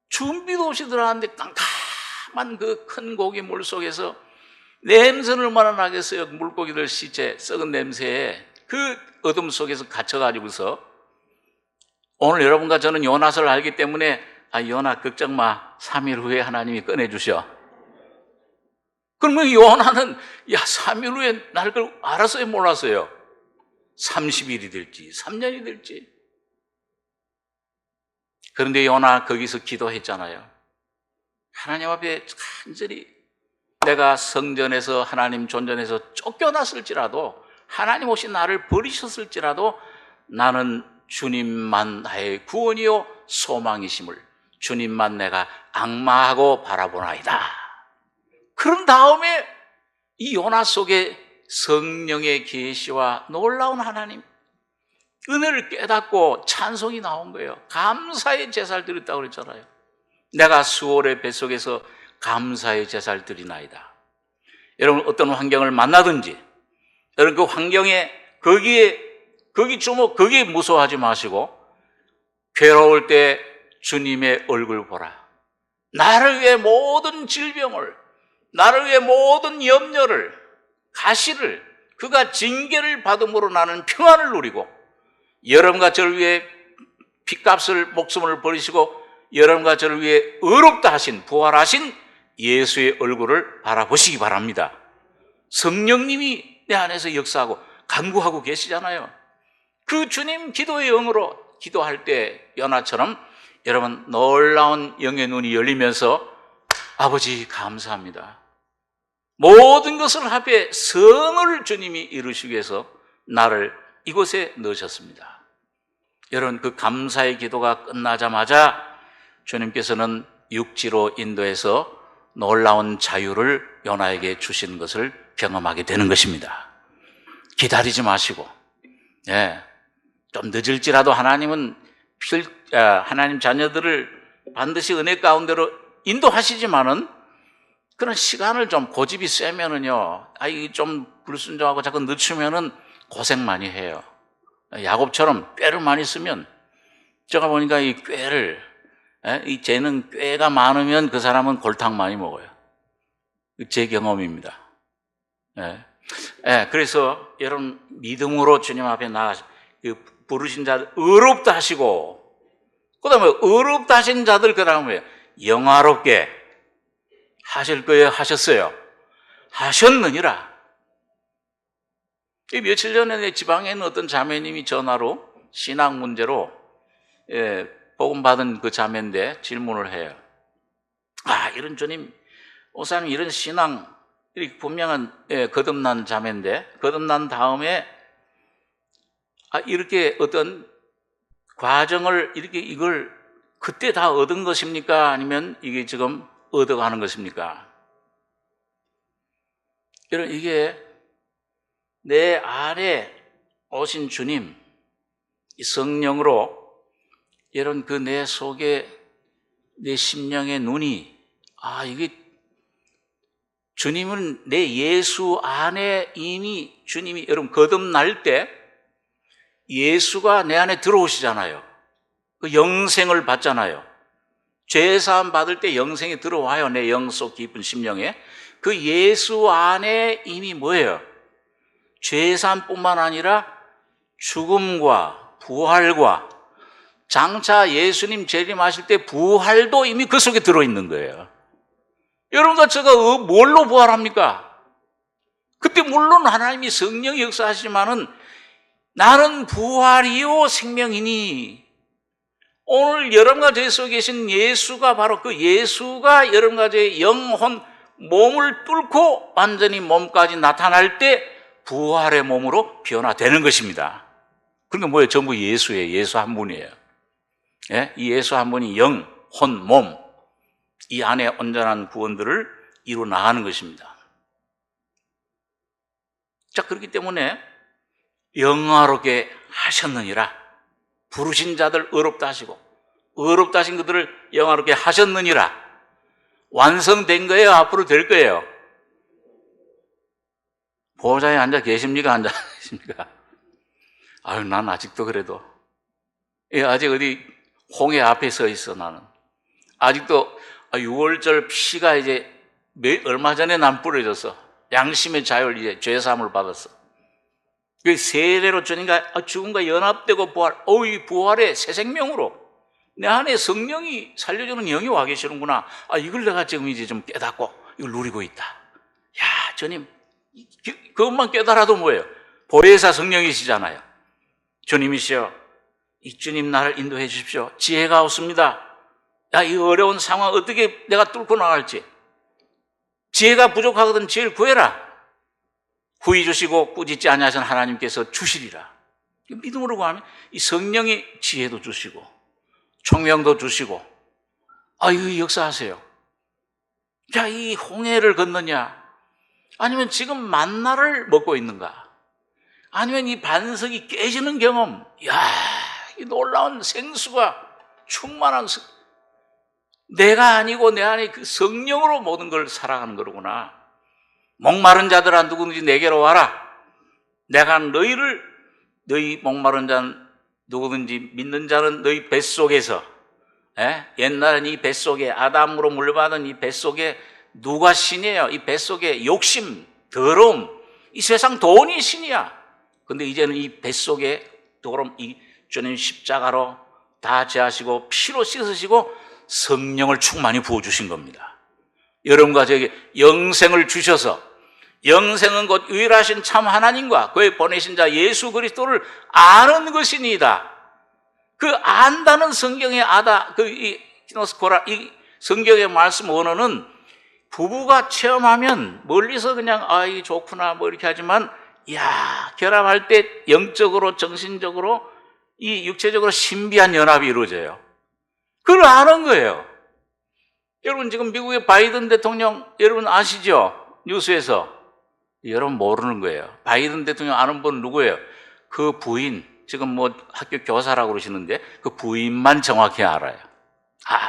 준비도 없이 들어갔는데 깜깜한 그 큰 고기 물 속에서 냄새는 얼마나 나겠어요. 물고기들 시체 썩은 냄새에 그 어둠 속에서 갇혀가지고서 오늘 여러분과 저는 요나서를 알기 때문에 요나 걱정 마. 3일 후에 하나님이 꺼내주셔. 그러면 요나는 3일 후에 날 걸 알았어요? 몰랐어요? 30일이 될지 3년이 될지. 그런데 요나 거기서 기도했잖아요. 하나님 앞에 간절히 내가 성전에서 하나님 존전에서 쫓겨났을지라도 하나님 혹시 나를 버리셨을지라도 나는 주님만 나의 구원이요 소망이심을 주님만 내가 악마하고 바라보나이다. 그런 다음에 이 요나 속에 성령의 계시와 놀라운 하나님 은혜를 깨닫고 찬송이 나온 거예요. 감사의 제사를 드렸다고 그랬잖아요. 내가 수월의 뱃속에서 감사의 제사를 드리나이다. 여러분 어떤 환경을 만나든지 여러분 그 환경에 거기에 무서워하지 마시고 괴로울 때 주님의 얼굴 보라. 나를 위해 모든 질병을, 나를 위해 모든 염려를, 가시를, 그가 징계를 받음으로 나는 평안을 누리고 여러분과 저를 위해 핏값을 목숨을 버리시고 여러분과 저를 위해 의롭다 하신 부활하신 예수의 얼굴을 바라보시기 바랍니다. 성령님이 내 안에서 역사하고 간구하고 계시잖아요. 그 주님 기도의 영으로 기도할 때 요나처럼 여러분 놀라운 영의 눈이 열리면서 아버지 감사합니다. 모든 것을 합해 선을 주님이 이루시기 위해서 나를 이곳에 넣으셨습니다. 여러분 그 감사의 기도가 끝나자마자 주님께서는 육지로 인도해서 놀라운 자유를 요나에게 주신 것을 경험하게 되는 것입니다. 기다리지 마시고 좀 늦을지라도 하나님은 하나님 자녀들을 반드시 은혜 가운데로 인도하시지만은 그런 시간을 좀 고집이 세면은요, 좀 불순종하고 자꾸 늦추면은 고생 많이 해요. 야곱처럼 꾀를 많이 쓰면 제가 보니까 이 꾀를 쟤는 꾀가 많으면 그 사람은 골탕 많이 먹어요. 제 경험입니다. 그래서 여러분 믿음으로 주님 앞에 부르신 자들 의롭다 하시고 그 다음에 의롭다 하신 자들 그 다음에 영화롭게 하실 거예요? 하셨어요? 하셨느니라. 며칠 전에 내 지방에 있는 어떤 자매님이 전화로 신앙 문제로 복음 받은 그 자매인데 질문을 해요. 이런 주님, 목사님 이런 신앙 이렇게 분명한 거듭난 자매인데 거듭난 다음에 이렇게 어떤 과정을 이걸 그때 다 얻은 것입니까? 아니면 이게 지금 얻어가는 것입니까? 여러분 이게 내 안에 오신 주님 이 성령으로 여러분 그 내 속에 내 심령의 눈이 이게 주님은 내 예수 안에 이미 주님이 여러분 거듭날 때 예수가 내 안에 들어오시잖아요. 그 영생을 받잖아요. 죄사함 받을 때 영생이 들어와요. 내 영 속 깊은 심령에. 그 예수 안에 이미 뭐예요? 죄사함뿐만 아니라 죽음과 부활과 장차 예수님 재림하실 때 부활도 이미 그 속에 들어있는 거예요. 여러분과 제가 뭘로 부활합니까? 그때 물론 하나님이 성령이 역사하시지만은 나는 부활이요 생명이니, 오늘 여러분과 제 속에 계신 예수가 바로 그 예수가 여러분과 제 영혼 몸을 뚫고 완전히 몸까지 나타날 때 부활의 몸으로 변화되는 것입니다. 그러니까 뭐예요? 전부 예수예요. 예수 한 분이에요. 예? 이 예수 한 분이 영, 혼, 몸, 이 안에 온전한 구원들을 이루 나가는 것입니다. 자, 그렇기 때문에 영화롭게 하셨느니라. 부르신 자들 의롭다 하시고 의롭다 하신 그들을 영화롭게 하셨느니라. 완성된 거예요? 앞으로 될 거예요? 보호자에 앉아 계십니까? 앉아 계십니까? 아유, 난 아직도 그래도 아직 어디 홍해 앞에 서 있어. 나는 아직도 6월절 피가 이제 얼마 전에 난 뿌려졌어. 양심의 자율, 이제 죄사함을 받았어. 그 세례로 주님과 죽음과 연합되고 부활, 이 부활의 새 생명으로 내 안에 성령이 살려주는 영이 와 계시는구나. 이걸 내가 지금 이제 좀 깨닫고 이걸 누리고 있다. 야, 주님, 그것만 깨달아도 뭐예요? 보혜사 성령이시잖아요. 주님이시여, 이 주님 나를 인도해 주십시오. 지혜가 없습니다. 이 어려운 상황 어떻게 내가 뚫고 나갈지. 지혜가 부족하거든 지혜를 구해라. 후히 주시고 꾸짖지 아니하신 하나님께서 주시리라. 믿음으로 구하면 이 성령이 지혜도 주시고 총명도 주시고 이거 역사하세요. 자, 이 홍해를 건너냐, 아니면 지금 만나를 먹고 있는가, 아니면 이 반석이 깨지는 경험, 이 놀라운 생수가 충만한 내가 아니고 내 안에 그 성령으로 모든 걸 살아가는 거로구나. 목마른 자들아 누구든지 내게로 와라. 내가 너희 목마른 자는 누구든지 믿는 자는 너희 뱃속에서, 옛날엔 이 뱃속에 아담으로 물려받은 이 뱃속에 누가 신이에요? 이 뱃속에 욕심, 더러움, 이 세상 돈이 신이야. 근데 이제는 이 뱃속에 더러움, 이 주님 십자가로 다 제하시고 피로 씻으시고 성령을 충만히 부어주신 겁니다. 여러분과 저에게 영생을 주셔서, 영생은 곧 유일하신 참 하나님과 그의 보내신 자 예수 그리스도를 아는 것이니이다. 그 안다는 성경의 이 키노스코라, 이 성경의 말씀 언어는 부부가 체험하면 멀리서 그냥 이 좋구나 뭐 이렇게 하지만, 결합할 때 영적으로 정신적으로 이 육체적으로 신비한 연합이 이루어져요. 그걸 아는 거예요. 여러분 지금 미국의 바이든 대통령 여러분 아시죠? 뉴스에서. 여러분 모르는 거예요. 바이든 대통령 아는 분 누구예요? 그 부인, 지금 뭐 학교 교사라고 그러시는데 그 부인만 정확히 알아요.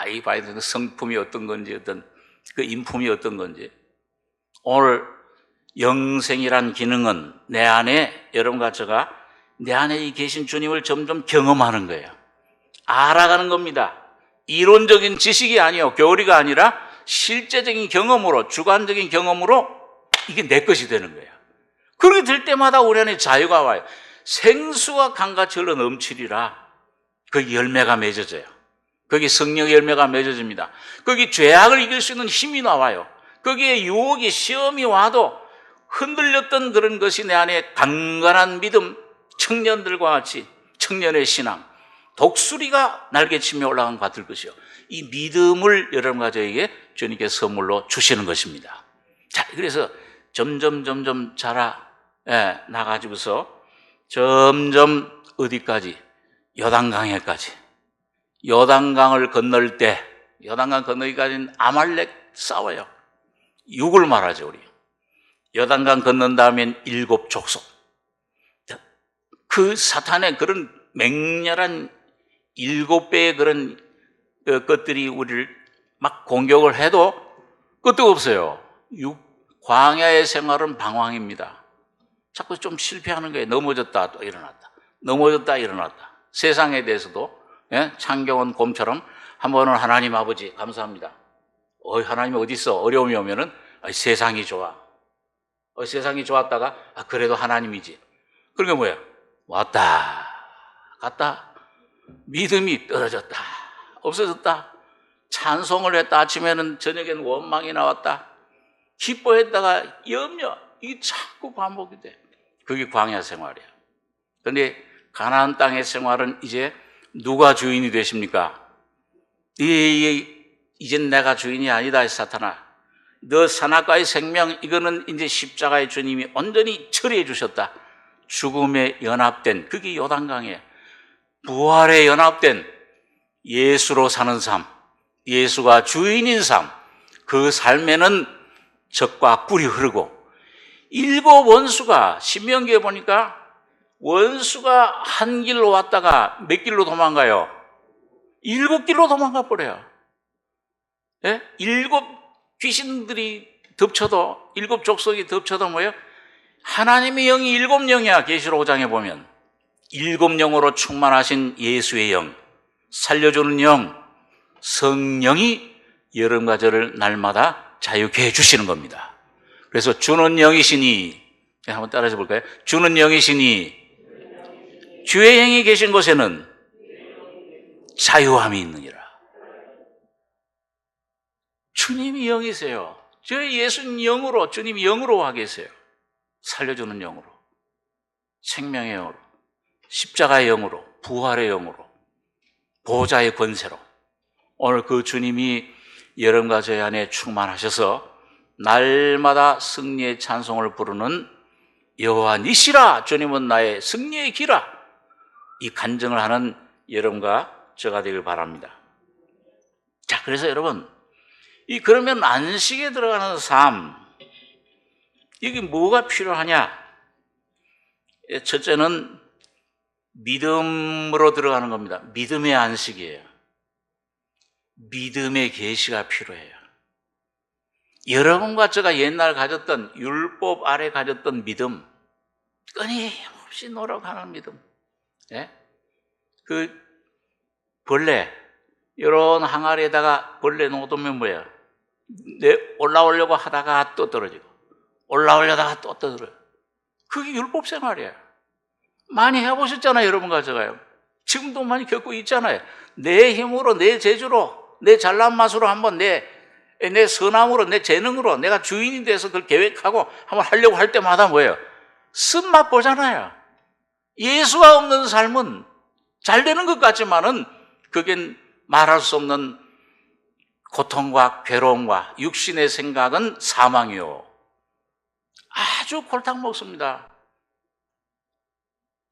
이 바이든 성품이 어떤 건지, 어떤 그 인품이 어떤 건지. 오늘 영생이란 기능은 내 안에, 여러분과 제가 내 안에 계신 주님을 점점 경험하는 거예요. 알아가는 겁니다. 이론적인 지식이 아니에요. 교리가 아니라 실제적인 경험으로, 주관적인 경험으로 이게 내 것이 되는 거예요. 그렇게 될 때마다 우리 안에 자유가 와요. 생수가 강같이 흘러 넘치리라. 거기 열매가 맺어져요. 거기 성령의 열매가 맺어집니다. 거기 죄악을 이길 수 있는 힘이 나와요. 거기에 유혹이, 시험이 와도 흔들렸던 그런 것이 내 안에 강건한 믿음, 청년들과 같이 청년의 신앙, 독수리가 날개치며 올라간 것 같을 것이요. 이 믿음을 여러분과 저에게 주님께서 선물로 주시는 것입니다. 자, 그래서 점점 자라 나가지고서 점점 어디까지? 요단강에까지. 요단강을 건널 때, 요단강 건너기까지는 아말렉 싸워요. 육을 말하죠, 우리. 요단강 건넌 다음엔 7 족속. 그 사탄의 그런 맹렬한 7배의 그런 것들이 우리를 막 공격을 해도 끝도 없어요. 광야의 생활은 방황입니다. 자꾸 좀 실패하는 거예요. 넘어졌다 또 일어났다. 넘어졌다 일어났다. 세상에 대해서도 창경원 곰처럼 한 번은 하나님 아버지 감사합니다. 하나님이 어디 있어? 어려움이 오면은 세상이 좋아. 세상이 좋았다가 그래도 하나님이지. 그런 게 뭐야? 왔다 갔다. 믿음이 떨어졌다. 없어졌다. 찬송을 했다. 아침에는 저녁에는 원망이 나왔다. 기뻐했다가 염려. 이게 자꾸 반복이 돼. 그게 광야 생활이야. 그런데 가나안 땅의 생활은 이제 누가 주인이 되십니까? 이젠 내가 주인이 아니다, 사탄아. 너 산악과의 생명, 이거는 이제 십자가의 주님이 온전히 처리해 주셨다. 죽음에 연합된, 그게 요단강에 부활에 연합된 예수로 사는 삶, 예수가 주인인 삶, 그 삶에는 젖과 꿀이 흐르고, 일곱 원수가 신명기에 보니까 원수가 한 길로 왔다가 몇 길로 도망가요? 7길로 도망가 버려요. 예? 7 귀신들이 덮쳐도, 7 족속이 덮쳐도 뭐예요? 하나님의 영이 7 영이야. 계시록 5장에 보면 7 영으로 충만하신 예수의 영, 살려주는 영, 성령이 여름과 저를 날마다 자유케 해주시는 겁니다. 그래서 주는 영이시니, 한번 따라해 볼까요? 주는 영이시니 주의 영이 계신 곳에는 자유함이 있느니라. 주님이 영이세요. 저희 예수님 영으로, 주님이 영으로 와 계세요. 살려주는 영으로, 생명의 영으로, 십자가의 영으로, 부활의 영으로, 보호자의 권세로 오늘 그 주님이 여러분과 저희 안에 충만하셔서 날마다 승리의 찬송을 부르는 여호와 니시라, 주님은 나의 승리의 기라, 이 간증을 하는 여러분과 저가 되길 바랍니다. 자, 그래서 여러분, 그러면 안식에 들어가는 삶, 이게 뭐가 필요하냐? 첫째는 믿음으로 들어가는 겁니다. 믿음의 안식이에요. 믿음의 계시가 필요해요. 여러분과 제가 옛날 가졌던, 율법 아래 가졌던 믿음, 끊임없이 노력하는 믿음. 예? 그 벌레, 이런 항아리에다가 벌레 놓으면 뭐예요? 올라오려고 하다가 또 떨어지고, 올라오려다가 또 떨어져요. 그게 율법 생활이에요. 많이 해보셨잖아요, 여러분과 제가요. 지금도 많이 겪고 있잖아요. 내 힘으로, 내 재주로, 내 잘난 맛으로 한번 내 선함으로, 내 재능으로 내가 주인이 돼서 그걸 계획하고 한번 하려고 할 때마다 뭐예요? 쓴맛 보잖아요. 예수가 없는 삶은 잘 되는 것 같지만은 그겐 말할 수 없는 고통과 괴로움과 육신의 생각은 사망이요. 아주 골탕 먹습니다.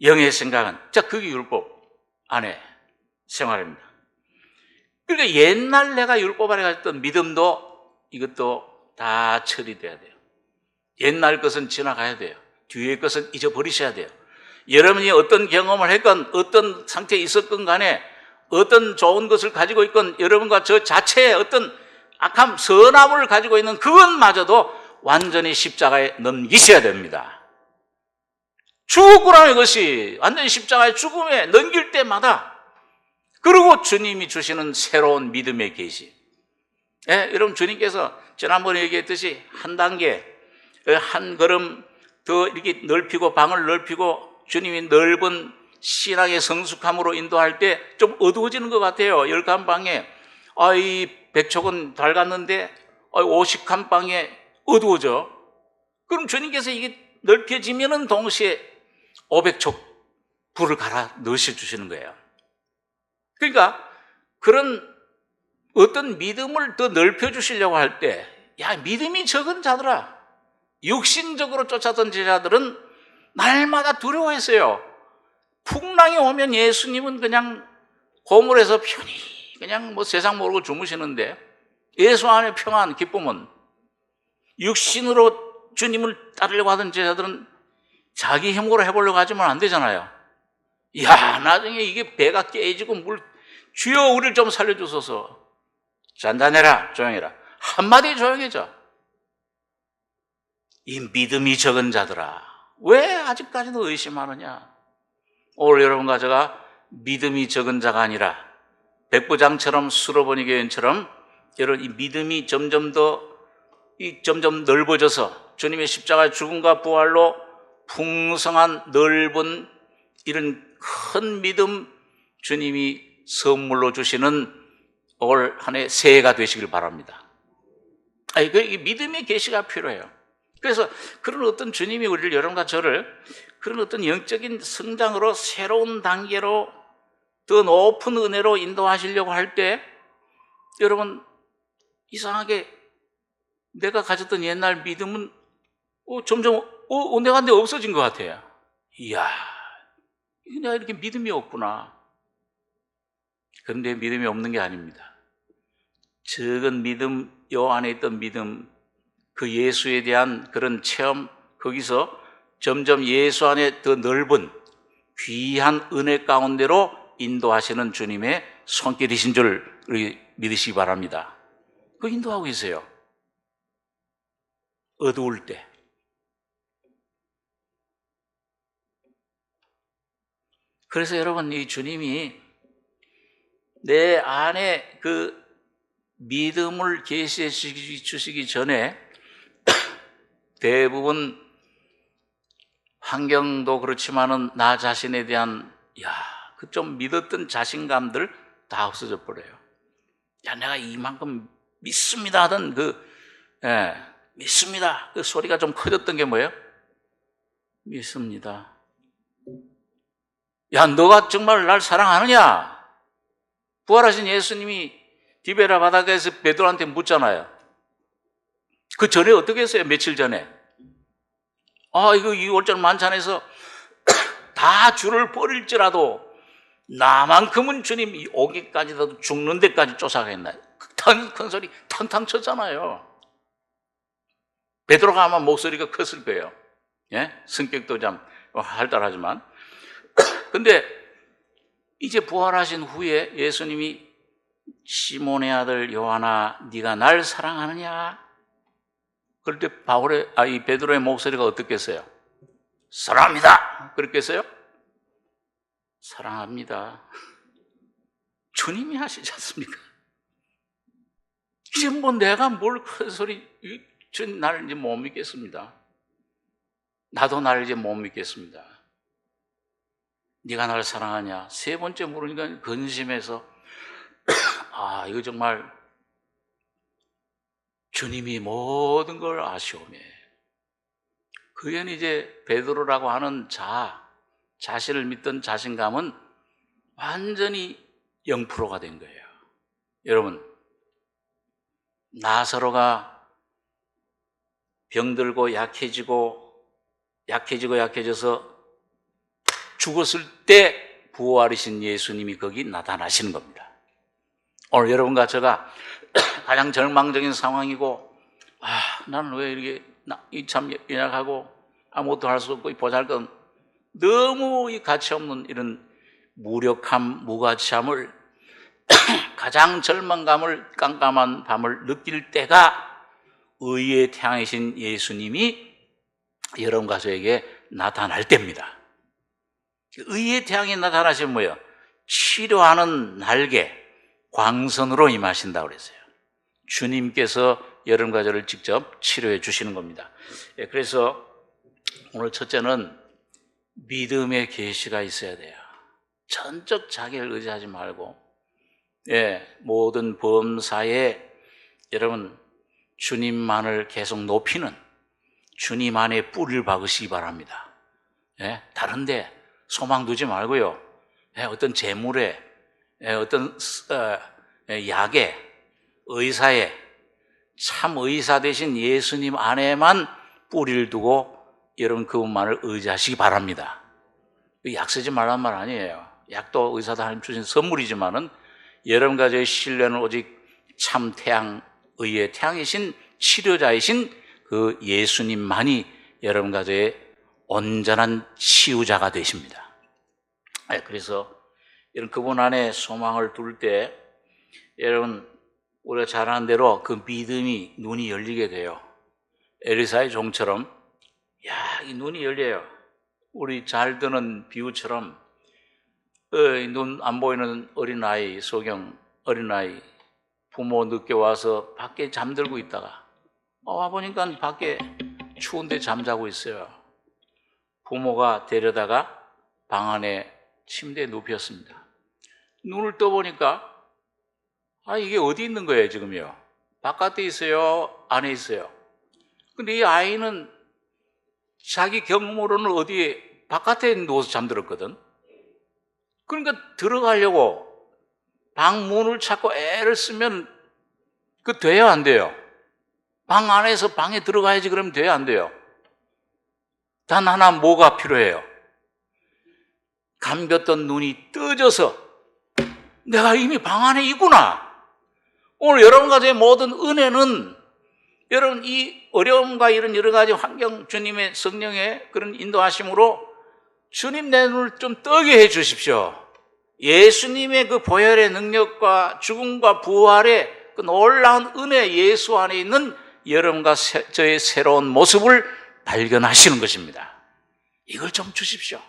영의 생각은. 자, 그게 율법 안에 생활입니다. 그러니까 옛날 내가 율법 안에 가졌던 믿음도 이것도 다 처리돼야 돼요. 옛날 것은 지나가야 돼요. 뒤의 것은 잊어버리셔야 돼요. 여러분이 어떤 경험을 했건 어떤 상태에 있었건 간에 어떤 좋은 것을 가지고 있건 여러분과 저 자체의 어떤 악함, 선함을 가지고 있는 그것마저도 완전히 십자가에 넘기셔야 됩니다. 죽었구나, 이것이. 완전히 십자가의 죽음에 넘길 때마다. 그리고 주님이 주시는 새로운 믿음의 계시. 예, 여러분, 주님께서 지난번에 얘기했듯이 한 단계, 한 걸음 더 이렇게 넓히고, 방을 넓히고, 주님이 넓은 신앙의 성숙함으로 인도할 때 좀 어두워지는 것 같아요. 10칸방에. 이 100촉은 밝았는데, 50칸방에 어두워져. 그럼 주님께서 이게 넓혀지면은 동시에 500촉 불을 갈아 넣으셔 주시는 거예요. 그러니까 그런 어떤 믿음을 더 넓혀 주시려고 할 때, 야, 믿음이 적은 자들아, 육신적으로 쫓았던 제자들은 날마다 두려워했어요. 풍랑이 오면 예수님은 그냥 고물에서 편히 그냥 뭐 세상 모르고 주무시는데, 예수 안에 평안, 기쁨은, 육신으로 주님을 따르려고 하던 제자들은 자기 힘으로 해보려고 하지만 안 되잖아요. 야, 나중에 이게 배가 깨지고 주여 우리를 좀 살려주소서. 잔잔해라, 조용해라. 한마디에 조용해져. 이 믿음이 적은 자들아, 왜 아직까지도 의심하느냐? 오늘 여러분과 제가 믿음이 적은 자가 아니라 백부장처럼 수로보니 교인처럼 여러분 이 믿음이 점점 넓어져서 주님의 십자가의 죽음과 부활로 풍성한 넓은 이런 큰 믿음 주님이 선물로 주시는 올 한 해 새해가 되시길 바랍니다. 이 믿음의 계시가 필요해요. 그래서 그런 어떤 주님이 우리를 여러분과 저를 그런 어떤 영적인 성장으로 새로운 단계로 더 높은 은혜로 인도하시려고 할 때 여러분 이상하게 내가 가졌던 옛날 믿음은 점점 내가 없어진 것 같아요. 이야, 내가 이렇게 믿음이 없구나. 그런데 믿음이 없는 게 아닙니다. 적은 믿음, 요 안에 있던 믿음, 그 예수에 대한 그런 체험, 거기서 점점 예수 안에 더 넓은 귀한 은혜 가운데로 인도하시는 주님의 손길이신 줄 믿으시기 바랍니다. 그 인도하고 계세요. 어두울 때. 그래서 여러분, 이 주님이 내 안에 그 믿음을 계시해 주시기 전에 대부분 환경도 그렇지만은 나 자신에 대한 그 좀 믿었던 자신감들 다 없어져 버려요. 내가 이만큼 믿습니다 하던 믿습니다 그 소리가 좀 커졌던 게 뭐예요? 믿습니다. 너가 정말 날 사랑하느냐? 부활하신 예수님이 디베라 바다에서 베드로한테 묻잖아요. 그 전에 어떻게 했어요? 며칠 전에 이거 이 월절 만찬에서 다 주를 버릴지라도 나만큼은 주님 오기까지도 죽는 데까지 쫓아가겠나. 큰 소리 탕탕 쳤잖아요. 베드로가 아마 목소리가 컸을 거예요. 성격도 좀 활달하지만. 근데 이제 부활하신 후에 예수님이 시몬의 아들 요한아, 네가 날 사랑하느냐? 그럴 때 이 베드로의 목소리가 어떻겠어요? 사랑합니다. 그렇겠어요? 사랑합니다. 주님이 하시지 않습니까? 이제 내가 뭘 큰 소리, 나를 이제 못 믿겠습니다. 나도 나를 이제 못 믿겠습니다. 네가 나를 사랑하냐? 세 번째 물으니까 근심해서 이거 정말 주님이 모든 걸 아시오매. 그게 이제 베드로라고 하는 자신을 믿던 자신감은 완전히 0%가 된 거예요. 여러분, 나사로가 병들고 약해져서 죽었을 때 부활이신 예수님이 거기 나타나시는 겁니다. 오늘 여러분과 제가 가장 절망적인 상황이고 나는 왜 이렇게 참 연약하고 아무것도 할 수 없고 보잘것 너무 이 가치 없는 이런 무력함, 무가치함을 가장 절망감을 깜깜한 밤을 느낄 때가 의의 태양이신 예수님이 여러분과 저에게 나타날 때입니다. 의의 태양이 나타나시면 뭐예요? 치료하는 날개, 광선으로 임하신다고 그랬어요. 주님께서 여러분과 저를 직접 치료해 주시는 겁니다. 그래서 오늘 첫째는 믿음의 계시가 있어야 돼요. 전적 자기를 의지하지 말고 모든 범사에 여러분 주님만을 계속 높이는 주님 안에 뿌리를 박으시기 바랍니다. 다른데 소망 두지 말고요. 어떤 재물에 어떤 약에 의사에 참 의사 되신 예수님 안에만 뿌리를 두고 여러분 그분만을 의지하시기 바랍니다. 약 쓰지 말란 말 아니에요. 약도 의사도 하나님 주신 선물이지만은 여러분과 저의 신뢰는 오직 참 태양, 의의 태양이신 치료자이신 그 예수님만이 여러분과 저의 온전한 치유자가 되십니다. 그래서 이런 그분 안에 소망을 둘 때 여러분 우리가 잘 아는 대로 그 믿음이 눈이 열리게 돼요. 엘리사의 종처럼 야, 이 눈이 열려요. 우리 잘 드는 비유처럼 눈 안 보이는 어린아이, 소경 어린아이, 부모 늦게 와서 밖에 잠들고 있다가 와보니까 밖에 추운데 잠자고 있어요. 부모가 데려다가 방 안에 침대에 눕혔습니다. 눈을 떠보니까 이게 어디 있는 거예요 지금요? 바깥에 있어요? 안에 있어요? 근데 이 아이는 자기 경험으로는 어디에 바깥에 누워서 잠들었거든. 그러니까 들어가려고 방 문을 찾고 애를 쓰면 돼요 안 돼요? 방 안에서 방에 들어가야지. 그러면 돼요 안 돼요? 단 하나 뭐가 필요해요? 감겼던 눈이 떠져서 내가 이미 방 안에 있구나. 오늘 여러분 가정의 모든 은혜는 여러분 이 어려움과 이런 여러 가지 환경, 주님의 성령의 그런 인도하심으로 주님 내 눈을 좀 뜨게 해 주십시오. 예수님의 그 보혈의 능력과 죽음과 부활의 그 놀라운 은혜, 예수 안에 있는 여러분과 저의 새로운 모습을 발견하시는 것입니다. 이걸 좀 주십시오.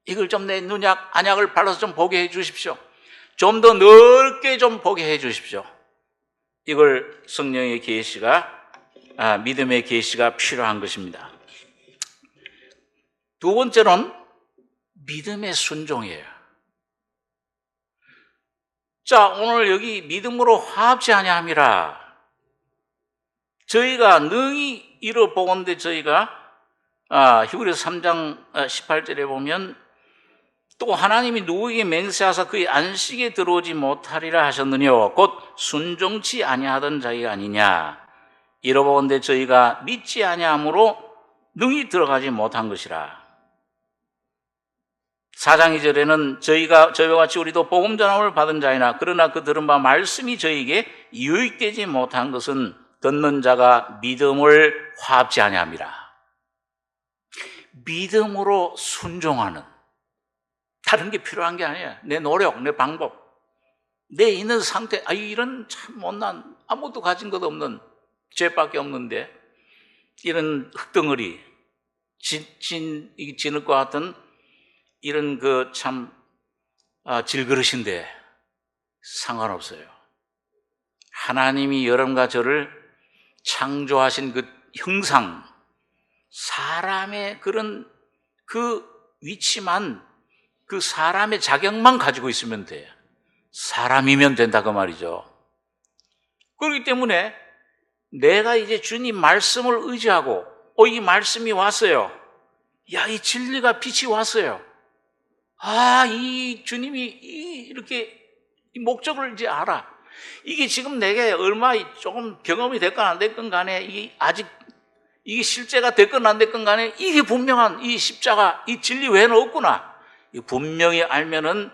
이걸 좀 내 눈약, 안약을 발라서 좀 보게 해 주십시오. 좀 더 넓게 좀 보게 해 주십시오. 이걸 성령의 계시가, 믿음의 계시가 필요한 것입니다. 두 번째는 믿음의 순종이에요. 자, 오늘 여기 믿음으로 화합지 아니함이라. 저희가 능히 이루 보건대 저희가 히브리서 3장 18절에 보면 또 하나님이 누구에게 맹세하사 그의 안식에 들어오지 못하리라 하셨느뇨 곧 순종치 아니하던 자가 아니냐. 이루 보건대 저희가 믿지 아니함으로 능히 들어가지 못한 것이라. 4장 2절에는 저희와 같이 우리도 복음 전함을 받은 자이나 그러나 그 들은 바 말씀이 저희에게 유익되지 못한 것은 듣는 자가 믿음을 화합지 아니함이라. 믿음으로 순종하는, 다른 게 필요한 게 아니에요. 내 노력, 내 방법, 내 있는 상태, 이런 참 못난, 아무것도 가진 것 없는 죄밖에 없는데 이런 흙덩어리, 진흙과 같은 이런 질그릇인데 상관없어요. 하나님이 여러분과 저를 창조하신 그 형상, 사람의 그런 그 위치만, 그 사람의 자격만 가지고 있으면 돼요. 사람이면 된다 그 말이죠. 그렇기 때문에 내가 이제 주님 말씀을 의지하고 이 말씀이 왔어요. 이 진리가 빛이 왔어요. 이 주님이 이렇게 이 목적을 이제 알아. 이게 지금 내게 얼마 조금 경험이 됐건 안 됐건 간에 아직 이게 실제가 됐건 안 됐건 간에 이게 분명한 이 십자가, 이 진리 외에는 없구나. 분명히 알면은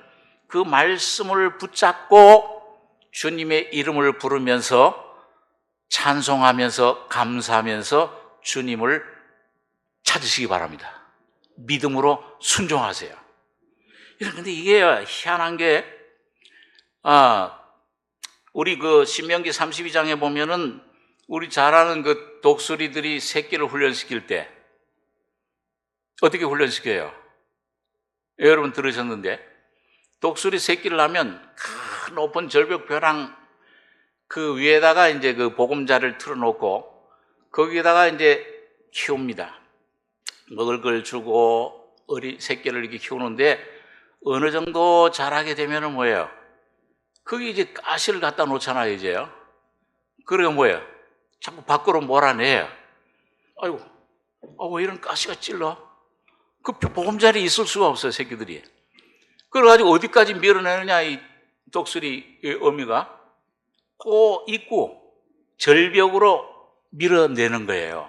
그 말씀을 붙잡고 주님의 이름을 부르면서 찬송하면서 감사하면서 주님을 찾으시기 바랍니다. 믿음으로 순종하세요. 그런데 이게 희한한 게, 우리 그 신명기 32장에 보면은 우리 잘 아는 그 독수리들이 새끼를 훈련시킬 때 어떻게 훈련시켜요? 여러분 들으셨는데, 독수리 새끼를 낳으면 큰 높은 절벽 벼랑 그 위에다가 이제 그 보금자를 틀어놓고 거기에다가 이제 키웁니다. 먹을 걸 주고 새끼를 이렇게 키우는데 어느 정도 자라게 되면은 뭐예요? 거기 이제 가시를 갖다 놓잖아요, 이제요. 그러면 뭐예요? 자꾸 밖으로 몰아내요. 왜 이런 가시가 찔러? 그 보금자리에 있을 수가 없어요, 새끼들이. 그래가지고 어디까지 밀어내느냐, 이 독수리의 어미가? 그 입구, 절벽으로 밀어내는 거예요.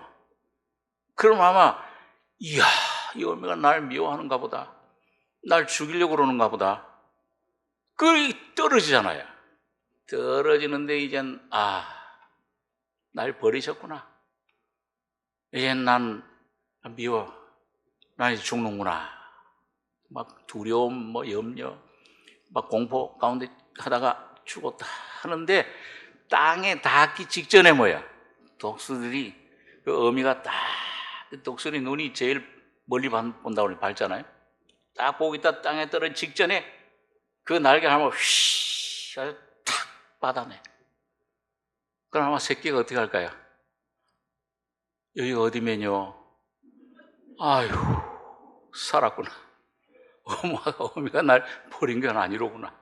그럼 아마, 이야, 이 어미가 날 미워하는가 보다. 날 죽이려고 그러는가 보다. 그게 떨어지잖아요. 떨어지는데 이젠, 날 버리셨구나. 이젠 난 미워. 난 이제 죽는구나. 막 두려움, 염려, 막 공포 가운데 하다가 죽었다 하는데 땅에 닿기 직전에 독수들이 그 어미가 딱 독수리 눈이 제일 멀리 본다고 밝잖아요. 딱 보고 있다 땅에 떨어진 직전에 그 날개 한번 휘 탁 받아내. 그럼 아마 새끼가 어떻게 할까요? 여기 어디면요? 아유, 살았구나. 어미가 날 버린 건 아니로구나.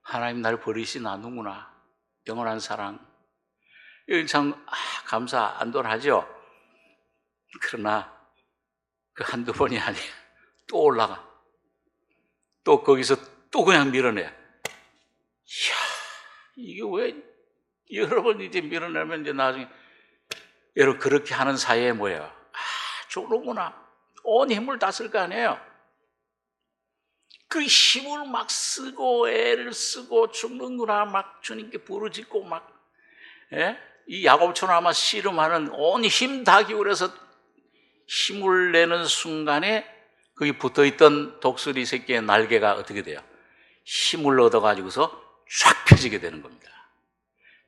하나님 날 버리신 않는구나. 영원한 사랑. 여기 참 감사 안도하죠. 그러나 그 한두 번이 아니야. 또 올라가. 또 거기서 또 그냥 밀어내. 이야, 이게 왜 여러 번 이제 밀어내면 이제 나중에 여러분 그렇게 하는 사이에 뭐예요? 저러구나. 온 힘을 다 쓸 거 아니에요. 그 힘을 막 쓰고 애를 쓰고 죽는구나 막 주님께 부르짖고 막 이 야곱처럼 아마 씨름하는 온 힘 다 기울여서 힘을 내는 순간에 거기 붙어있던 독수리 새끼의 날개가 어떻게 돼요? 힘을 얻어가지고서 쫙 펴지게 되는 겁니다.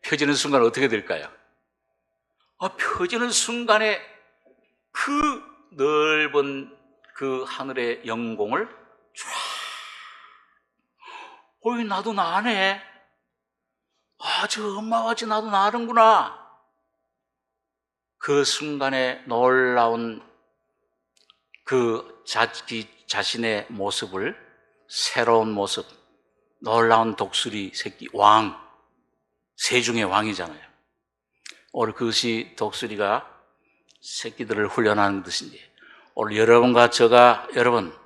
펴지는 순간 어떻게 될까요? 펴지는 순간에 그 넓은 그 하늘의 영공을 쫙 나도 나네. 저 엄마같이 나도 나는구나. 그 순간에 놀라운 그 자신의 모습을 새로운 모습, 놀라운 독수리 새끼 왕, 새 중의 왕이잖아요. 오늘 그것이 독수리가 새끼들을 훈련하는 뜻인데 오늘 여러분과 여러분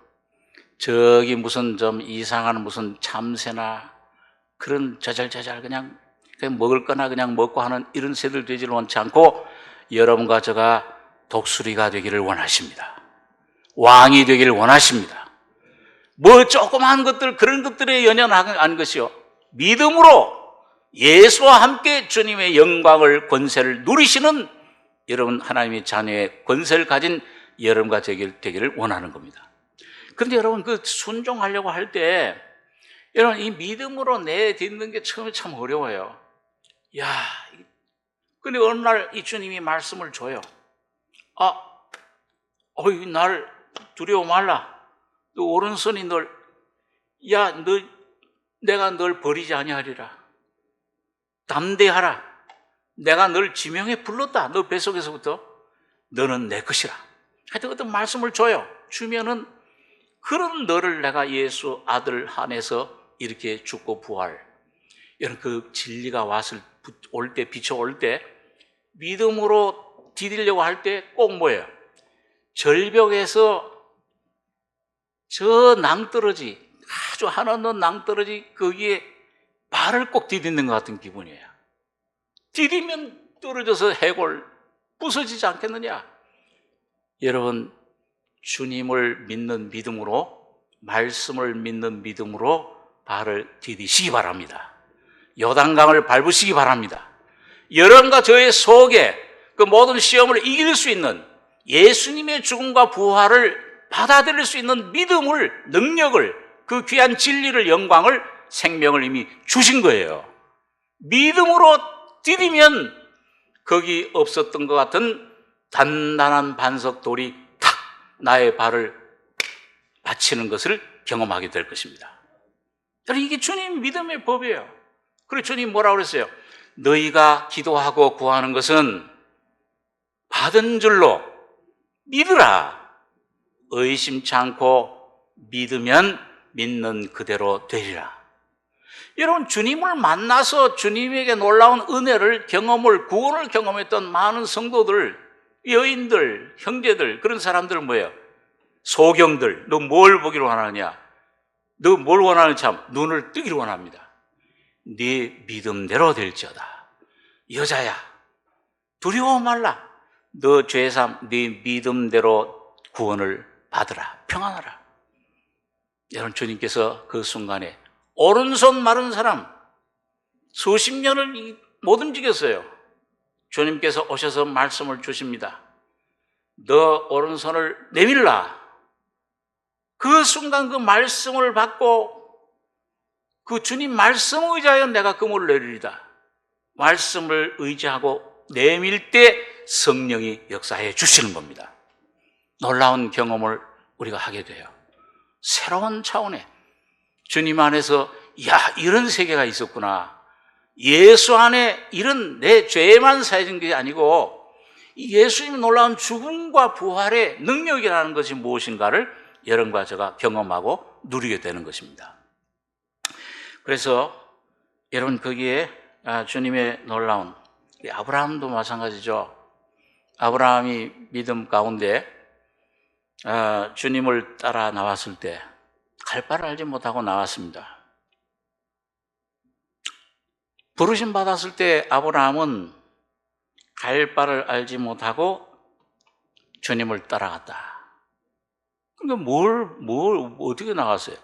저기 무슨 좀 이상한 무슨 참새나 그런 자잘자잘 그냥 먹을 거나 그냥 먹고 하는 이런 새들 되지를 원치 않고 여러분과 제가 독수리가 되기를 원하십니다. 왕이 되기를 원하십니다. 뭐 조그마한 것들 그런 것들에 연연한 것이요. 믿음으로 예수와 함께 주님의 영광을 권세를 누리시는 여러분 하나님의 자녀의 권세를 가진 여러분과 되기를 원하는 겁니다. 그런데 여러분 그 순종하려고 할 때 여러분 이 믿음으로 내딛는 게 처음에 참 어려워요. 근데 어느 날 이 주님이 말씀을 줘요. 날 두려워 말라. 너 오른손이 내가 널 버리지 아니하리라. 담대하라. 내가 널 지명해 불렀다. 너 뱃속에서부터 너는 내 것이라. 하여튼 어떤 말씀을 줘요. 주면은 그런 너를 내가 예수 아들 안에서 이렇게 죽고 부활. 여러분 그 진리가 올 때 비춰올 때 믿음으로 디디려고 할 때 꼭 뭐예요? 절벽에서 저 낭떠러지 아주 한없는 낭떠러지 거기에 발을 꼭 디디는 것 같은 기분이에요. 디디면 떨어져서 해골 부서지지 않겠느냐? 여러분 주님을 믿는 믿음으로 말씀을 믿는 믿음으로 발을 디디시기 바랍니다. 요단강을 밟으시기 바랍니다. 여러분과 저의 속에 그 모든 시험을 이길 수 있는 예수님의 죽음과 부활을 받아들일 수 있는 믿음을, 능력을, 그 귀한 진리를, 영광을, 생명을 이미 주신 거예요. 믿음으로 디디면 거기 없었던 것 같은 단단한 반석 돌이 탁 나의 발을 받치는 것을 경험하게 될 것입니다. 이게 주님 믿음의 법이에요. 그리고 주님 뭐라고 그랬어요? 너희가 기도하고 구하는 것은 받은 줄로 믿으라. 의심치 않고 믿으면 믿는 그대로 되리라. 여러분 주님을 만나서 주님에게 놀라운 은혜를 구원을 경험했던 많은 성도들, 여인들, 형제들 그런 사람들은 뭐예요? 소경들. 너 뭘 보기를 원하느냐? 너 뭘 원하는 참 눈을 뜨기를 원합니다. 네 믿음대로 될지어다. 여자야 두려워 말라. 너 죄삼 네 믿음대로 구원을 받으라. 평안하라. 여러분 주님께서 그 순간에 오른손 마른 사람 수십 년을 못 움직였어요. 주님께서 오셔서 말씀을 주십니다. 너 오른손을 내밀라. 그 순간 그 말씀을 받고 그 주님 말씀을 의지하여 내가 금을 내리리다. 말씀을 의지하고 내밀 때 성령이 역사해 주시는 겁니다. 놀라운 경험을 우리가 하게 돼요. 새로운 차원의 주님 안에서 이런 세계가 있었구나. 예수 안에 이런 내 죄만 사해진 게 아니고 예수님의 놀라운 죽음과 부활의 능력이라는 것이 무엇인가를 여러분과 제가 경험하고 누리게 되는 것입니다. 그래서 여러분 거기에 주님의 놀라운, 아브라함도 마찬가지죠. 아브라함이 믿음 가운데 주님을 따라 나왔을 때 갈 바를 알지 못하고 나왔습니다. 부르심 받았을 때 아브라함은 갈 바를 알지 못하고 주님을 따라갔다. 그러니까 어떻게 나갔어요?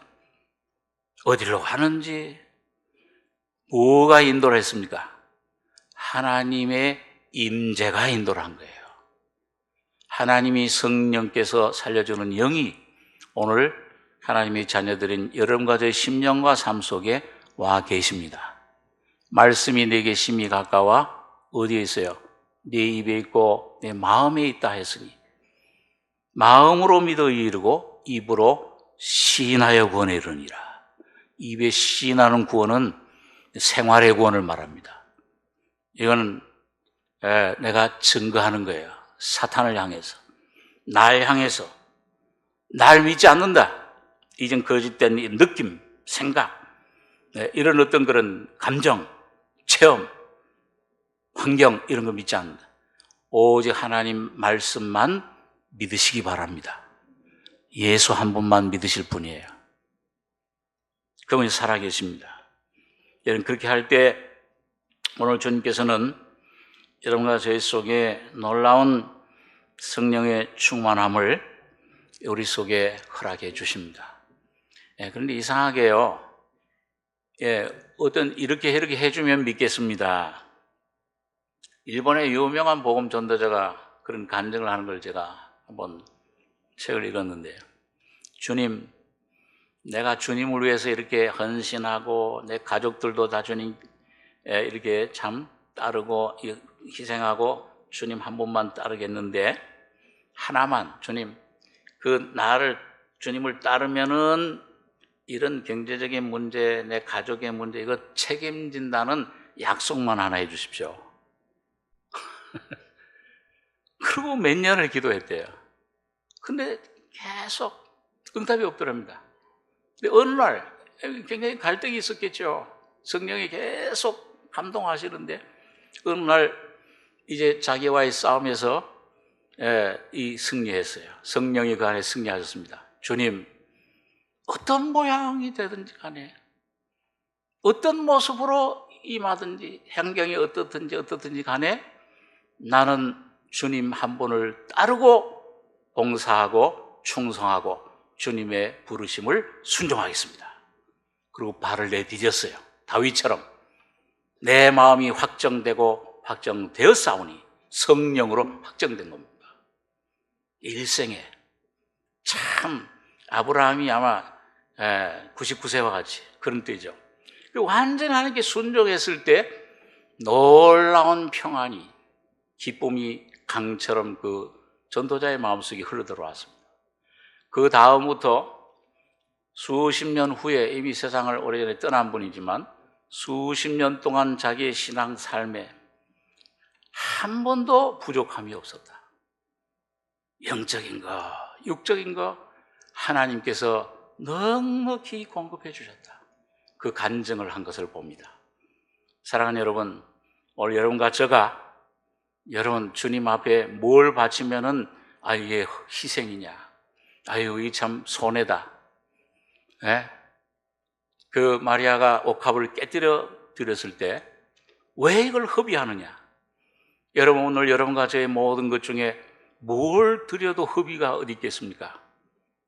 어디로 가는지, 뭐가 인도를 했습니까? 하나님의 임재가 인도를 한 거예요. 하나님이 성령께서 살려주는 영이 오늘 하나님의 자녀들인 여러분과 저의 심령과 삶 속에 와 계십니다. 말씀이 내게 심히 가까워 어디에 있어요? 내 입에 있고 내 마음에 있다 했으니 마음으로 믿어 이르고 입으로 시인하여 구원에 이르니라. 입에 시인하는 구원은 생활의 구원을 말합니다. 이거는 내가 증거하는 거예요. 사탄을 향해서, 날 향해서, 날 믿지 않는다. 이젠 거짓된 느낌, 생각, 이런 어떤 그런 감정, 체험, 환경 이런 거 믿지 않는다. 오직 하나님 말씀만 믿으시기 바랍니다. 예수 한 분만 믿으실 분이에요. 그분이 살아계십니다. 여러분 그렇게 할 때 오늘 주님께서는 여러분과 저희 속에 놀라운 성령의 충만함을 우리 속에 허락해 주십니다. 그런데 이상하게요, 이렇게 해주면 믿겠습니다. 일본의 유명한 복음 전도자가 그런 간증을 하는 걸 제가 한번 책을 읽었는데요. 주님, 내가 주님을 위해서 이렇게 헌신하고 내 가족들도 다 주님 이렇게 참 따르고 희생하고 주님 한 분만 따르겠는데 하나만 주님, 나를 주님을 따르면은 이런 경제적인 문제, 내 가족의 문제 이거 책임진다는 약속만 하나 해 주십시오. 그리고 몇 년을 기도했대요. 근데 계속 응답이 없더랍니다. 근데 어느 날 굉장히 갈등이 있었겠죠. 성령이 계속 감동하시는데 어느 날 이제 자기와의 싸움에서 승리했어요. 성령이 그 안에 승리하셨습니다. 주님, 어떤 모양이 되든지 간에 어떤 모습으로 임하든지 환경이 어떻든지 간에 나는 주님 한 분을 따르고 봉사하고 충성하고 주님의 부르심을 순종하겠습니다. 그리고 발을 내디뎠어요. 다윗처럼 내 마음이 확정되고 확정되었사오니 성령으로 확정된 겁니다. 일생에 참 아브라함이 아마 99세와 같이 그런 때죠. 완전히 하나님께 순종했을 때 놀라운 평안이, 기쁨이 강처럼 그 전도자의 마음속에 흘러들어왔습니다. 그 다음부터 수십 년 후에 이미 세상을 오래전에 떠난 분이지만 수십 년 동안 자기의 신앙 삶에 한 번도 부족함이 없었다. 영적인 거, 육적인 거 하나님께서 넉넉히 공급해 주셨다. 그 간증을 한 것을 봅니다. 사랑하는 여러분, 오늘 여러분과 제가 여러분 주님 앞에 뭘 바치면은 이게 희생이냐, 이게 참 손해다. 그 마리아가 옥합을 깨뜨려 드렸을 때 왜 이걸 허비하느냐? 여러분 오늘 여러분과 저의 모든 것 중에 뭘 드려도 허비가 어디 있겠습니까?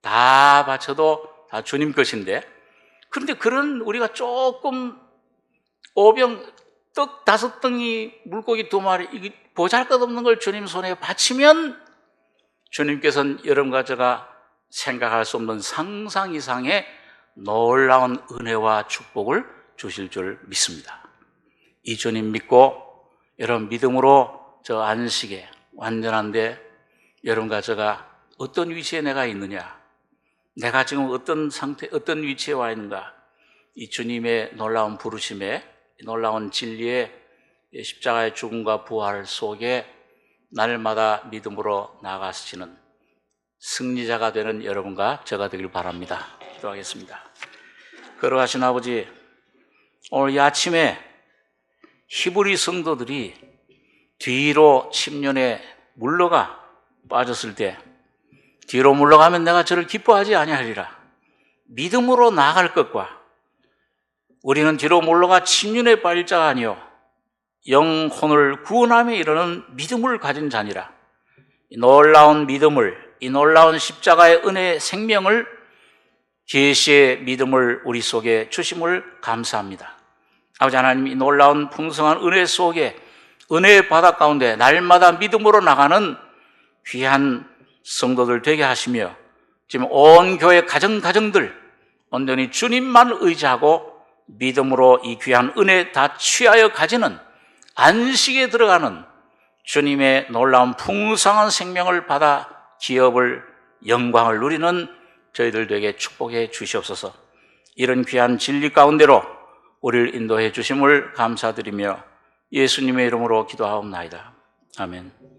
다 바쳐도 다 주님 것인데, 그런데 그런 우리가 조금 오병 떡 5덩이 물고기 2마리 이게 보잘것없는 걸 주님 손에 바치면 주님께서는 여러분과 제가 생각할 수 없는 상상 이상의 놀라운 은혜와 축복을 주실 줄 믿습니다. 이 주님 믿고 여러분 믿음으로 저 안식에 완전한데 여러분과 제가 어떤 위치에 내가 있느냐? 내가 지금 어떤 상태, 어떤 위치에 와 있는가? 이 주님의 놀라운 부르심에, 놀라운 진리의 십자가의 죽음과 부활 속에 날마다 믿음으로 나아가시는 승리자가 되는 여러분과 제가 되길 바랍니다. 기도하겠습니다. 걸어가신 아버지, 오늘 이 아침에 히브리 성도들이 뒤로 침륜에 물러가 빠졌을 때, 뒤로 물러가면 내가 저를 기뻐하지 아니하리라. 믿음으로 나아갈 것과 우리는 뒤로 물러가 침륜에 빠질 자가 아니요 영혼을 구원함에 이르는 믿음을 가진 자니라. 이 놀라운 믿음을, 이 놀라운 십자가의 은혜의 생명을, 계시의 믿음을 우리 속에 주심을 감사합니다. 아버지 하나님, 이 놀라운 풍성한 은혜 속에, 은혜의 바다 가운데 날마다 믿음으로 나가는 귀한 성도들 되게 하시며, 지금 온 교회 가정들 온전히 주님만 의지하고 믿음으로 이 귀한 은혜 다 취하여 가지는, 안식에 들어가는 주님의 놀라운 풍성한 생명을 받아 기업을, 영광을 누리는 저희들 되게 축복해 주시옵소서. 이런 귀한 진리 가운데로 우리를 인도해 주심을 감사드리며 예수님의 이름으로 기도하옵나이다. 아멘.